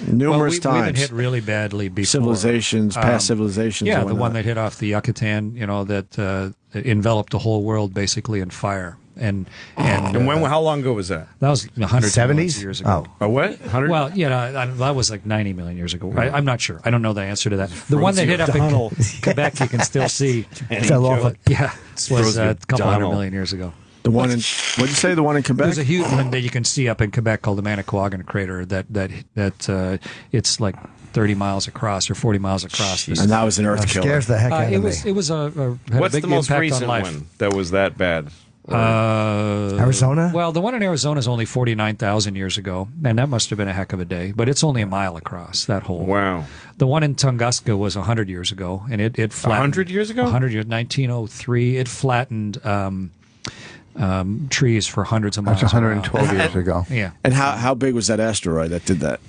numerous times.
We've been hit really badly before.
Civilizations, past civilizations.
Yeah,
and
the one
whatnot.
that hit off the Yucatan, that enveloped the whole world basically in fire. And
How long ago was that?
That was
70s?
years ago.
Oh.
A what? 100?
Well, that was like 90 million years ago. I'm not sure. I don't know the anscer to that. The one that hit up
Donald.
in Quebec, you can still see.
Fell off
Was a couple hundred
Donald.
million years ago.
The one in what'd you say? The one in Quebec?
There's a huge one that you can see up in Quebec called the Manicouagan crater. That it's like 30 miles across or 40 miles across.
And that was an Earth killer.
Scares the heck out of me.
It was had
What's
a big
the most
impact
recent
on life.
one that was that bad?
Arizona?
Well, the one in Arizona is only 49,000 years ago, and that must have been a heck of a day. But it's only a mile across that hole.
Wow.
The one in Tunguska was 100 years ago, and it flattened.
100 years ago?
100 years, 1903. It flattened trees for hundreds of miles.
That's 112 years ago.
Yeah.
And how big was that asteroid that did that?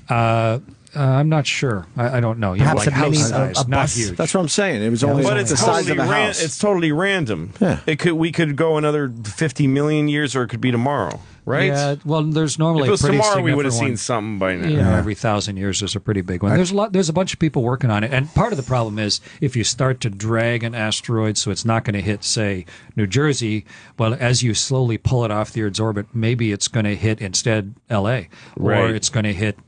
I'm not sure. I don't know.
Perhaps
Like
a mini-
house size,
a
not
bus.
huge.
That's what I'm saying. It was only
But
the
it's
size
totally,
of a house.
it's totally random.
Yeah.
We could go another 50 million years, or it could be tomorrow, right?
Yeah. Well, there's normally
If it was
a pretty
tomorrow, we would have
significant
seen
one.
something by now.
You know, every 1,000 years there's a pretty big one. There's a bunch of people working on it, and part of the problem is if you start to drag an asteroid so it's not going to hit, say, New Jersey, well, as you slowly pull it off the Earth's orbit, maybe it's going to hit instead L.A. or
Right.
it's going to hit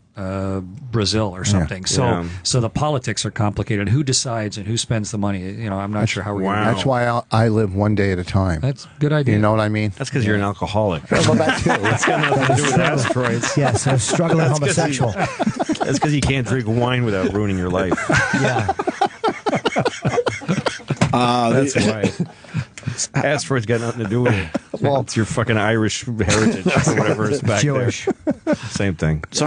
Brazil or something.
Yeah.
So the politics are complicated. Who decides and who spends the money? I'm not sure how we're going to.
That's why I live one day at a time.
That's a good idea.
You know what I mean?
That's because you're an alcoholic.
Well, that too.
That's got nothing to do with asteroids.
Yes, a struggling homosexual.
That's because you can't drink wine without ruining your life.
Yeah.
That's why. Asteroids got nothing to do with it. Well, it's your fucking Irish heritage or whatever is back
Jewish.
there. Same thing.
So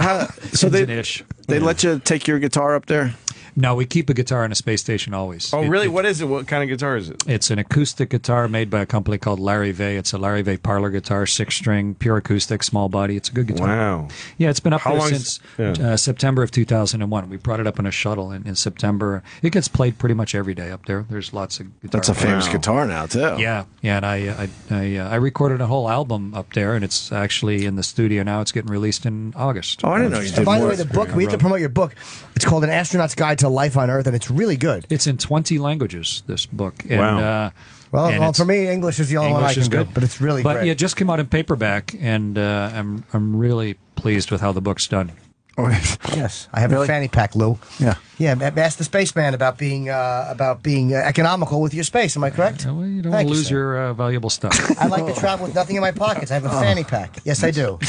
they let you take your guitar up there?
No, we keep a guitar in a space station always.
Oh, really? What is it? What kind of guitar is it?
It's an acoustic guitar made by a company called Larry Vay. It's a Larry Vay parlor guitar, 6-string, pure acoustic, small body. It's a good guitar.
Wow.
Yeah, it's been up
How
there
long
since
is-
September of 2001. We brought it up in a shuttle in September. It gets played pretty much every day up there. There's lots of guitar.
That's a famous
Wow.
guitar now, too.
Yeah, and I recorded a whole album up there, and it's actually in the studio now. It's getting released in August.
Oh, I didn't know you did
And by the
more.
way, the book, we have to promote your book. It's called An Astronaut's Guide to Life on Earth, and it's really good.
It's in 20 languages, this book. And,
Wow.
Well,
and it's-
for me, English is the only one I
English is
can do,
good.
but it's really
But
great.
yeah, it just came out in paperback, and I'm really pleased with how the book's done.
Yes, I have a fanny pack, Lou.
Yeah.
Yeah, ask the spaceman about being economical with your space. Am I correct?
Well, you don't
Thank
want to
you,
lose
sir.
your valuable stuff.
I like to travel with nothing in my pockets. I have a fanny pack. Yes, I do.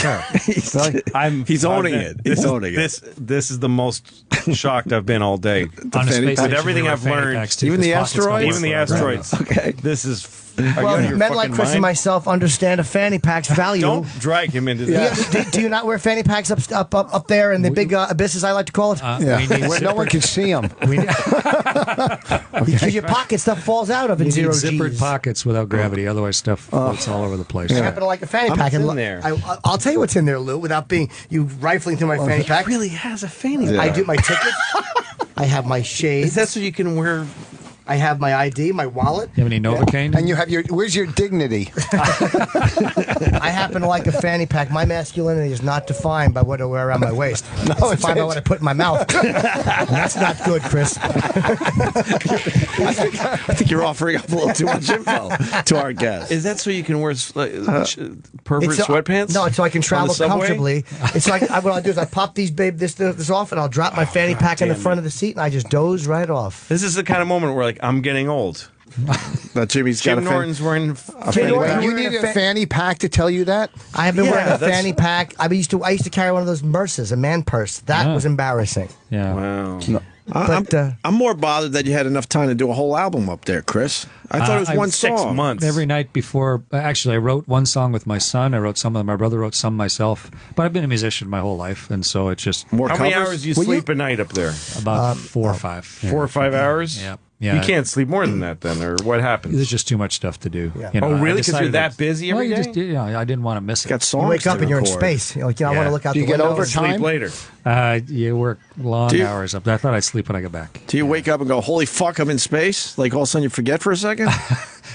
He's owning it. He's owning it.
This is the most shocked I've been all day.
On a
fanny
space
pack.
station,
With everything
there are
I've
fanny
learned,
packs, too,
even the
because pockets don't
asteroids?
work
Even the
forever.
asteroids.
Okay.
This is. Are you
Well,
out of your
men like
fucking
Chris and
mind?
myself understand a fanny pack's value.
Don't drag him into this.
Do you not wear fanny packs up there in the big abysses, I like to call it?
Yeah.
We need
Where no one can see them.
Because your pocket stuff falls out of it.
You
Zero
need zippered
G's.
pockets without gravity, otherwise stuff floats all over the place.
I happen to like a fanny pack.
in
And
there?
I'll tell you what's in there, Lou, without being you rifling through my fanny pack.
really has a fanny
I
pack.
do my tickets. I have my shades.
Is that so you can wear?
I have my ID, my wallet.
You have any Novocaine?
And you have where's your dignity?
I happen to like a fanny pack. My masculinity is not defined by what I wear around my waist. It's defined by what I put in my mouth. And that's not good, Chris.
I think you're offering up a little too much info to our guests.
Is that so you can wear pervert
It's so-
sweatpants?
No, it's so I can travel
subway?
comfortably. It's like what I'll do is I pop this off and I'll drop my fanny pack in the front of the seat and I just doze right off.
This is the kind of moment where like I'm getting old.
That Jimmy's got
Jim
a
Norton's wearing.
Jim Norton,
You
wearing
need a fanny pack to tell you that?
I have been
Yeah,
wearing a
that's-
fanny pack. I used to carry one of those purses, a man purse. That was embarrassing.
Yeah.
Wow.
I'm more bothered that you had enough time to do a whole album up there, Chris. I thought it was one song.
6 months.
Every night before, actually, I wrote one song with my son. I wrote some of them. My brother wrote some myself. But I've been a musician my whole life, and so it's just
more.
How
covers?
many hours do you sleep a night up there?
About 4 or 5.
4 or 5 hours.
Yeah.
You can't sleep more than that, then, or what happens?
There's just too much stuff to do.
Yeah.
You know,
oh, really?
I
Because you're
decided
that busy every day?
I didn't want to miss it.
Got songs
You wake up
to
and you're in
record.
space. You're like, I want to look out
Do
the
you get
window.
overtime?
Sleep later.
You work long hours up there. I thought I'd sleep when I get back.
Do you wake up and go, holy fuck, I'm in space? Like all of a sudden you forget for a second?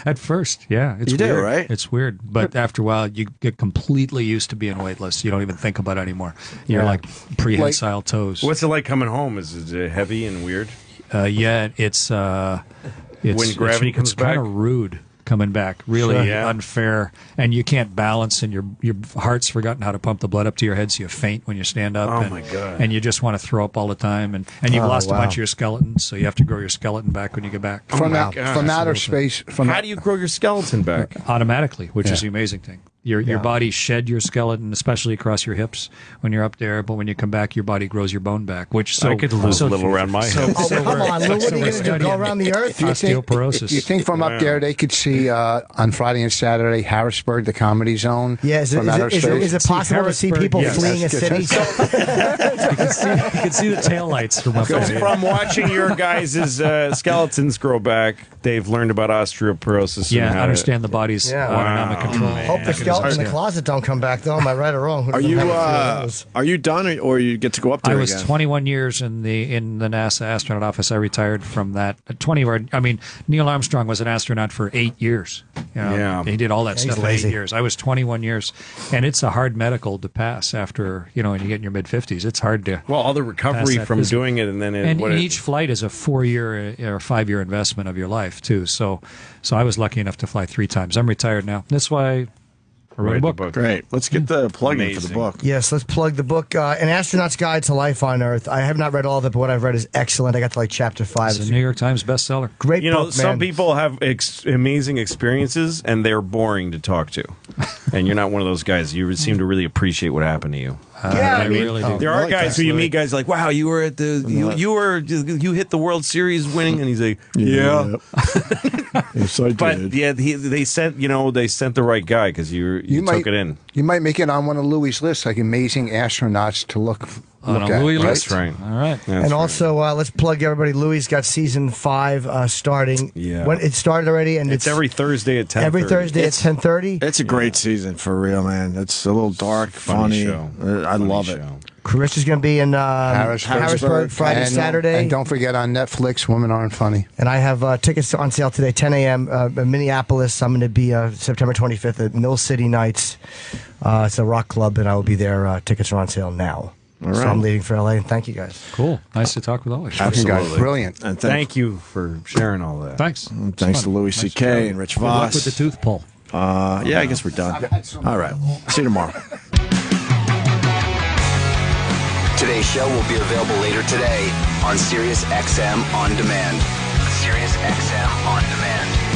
At first, yeah. It's
You
weird.
do, right?
It's weird. But after a while, you get completely used to being weightless. You don't even think about it anymore. You're like prehensile toes.
What's it like coming home? Is it heavy and weird?
Yeah, it's
when gravity comes
it's kind
back?
of rude coming back. Really
Sure, yeah.
unfair, and you can't balance, and your heart's forgotten how to pump the blood up to your head, so you faint when you stand up.
Oh,
and,
my God.
And you just want to throw up all the time, and you've lost a bunch of your skeleton, so you have to grow your skeleton back when you get back.
From
my God.
from outer space.
How do you grow your skeleton back?
Automatically, which is the amazing thing. Your body shed your skeleton, especially across your hips when you're up there, but when you come back, your body grows your bone back. Which
I could lose a little around my head.
Oh, come on, Lou. What are you going to do? Go around the earth?
Osteoporosis.
You think from up there they could see on Friday and Saturday Harrisburg, the Comedy Zone?
Yeah, is it possible to see
Harrisburg,
people
yes.
fleeing a city?
You can see the taillights from up there.
From watching your guys' skeletons grow back, they've learned about osteoporosis.
Yeah,
and how
understand the body's autonomic control.
Hope the skeletons in the closet don't come back, though. Am I right or wrong? Who
Are
doesn't
you
have a few of those?
are you done or you get to go up there
I was
again?
21 years in the NASA astronaut office. I retired from that. 20. I mean, Neil Armstrong was an astronaut for 8 years. You know,
Yeah.
he did all that stuff for 8
lazy.
years. I was 21 years, and it's a hard medical to pass after when you get in your mid 50s. It's hard to.
Well, all the recovery
that
from
physical.
doing it, and then
Each flight is a 4-year or 5-year investment of your life too. So I was lucky enough to fly 3 times. I'm retired now. That's why I wrote a book.
Great. Let's get the plug-in for the book.
Yes, let's plug the book, An Astronaut's Guide to Life on Earth. I have not read all of it, but what I've read is excellent. I got to like chapter 5.
It's a New York Times bestseller.
Great book, man.
Some people have amazing experiences, and they're boring to talk to. And you're not one of those guys. You seem to really appreciate what happened to you.
I mean,
really do.
There are guys who you meet, guys like, wow, you were at the you hit the World Series winning, and he's like, yeah.
Yes, I did.
But yeah, they sent the right guy because you took it in.
You might make it on one of Louis' lists, like amazing astronauts to look
On a
at.
Louis
right?
list.
That's right.
All right.
And also, let's plug everybody. Louis got season 5 starting.
Yeah.
When it started already, and
It's every Thursday at 10:30.
every Thursday at 10:30.
It's a great season for real, man. It's a little dark, funny.
show.
I love it.
Chris is going to be in Harrisburg Friday,
and,
Saturday.
And don't forget on Netflix, Women Aren't Funny.
And I have tickets on sale today, 10 a.m. In Minneapolis. I'm going to be September 25th at Mill City Nights. It's a rock club, and I will be there. Tickets are on sale now.
All
So
right.
I'm leaving for LA, and thank you guys.
Cool. Nice to talk with all of you.
Absolutely.
Brilliant.
And
Thank you for sharing all that.
Thanks.
Thanks to Louis C.K. and Rich
Good luck
Vos.
with the tooth pull.
Yeah, I guess we're done. All right. See you tomorrow.
Today's show will be available later today on SiriusXM On Demand. SiriusXM On Demand.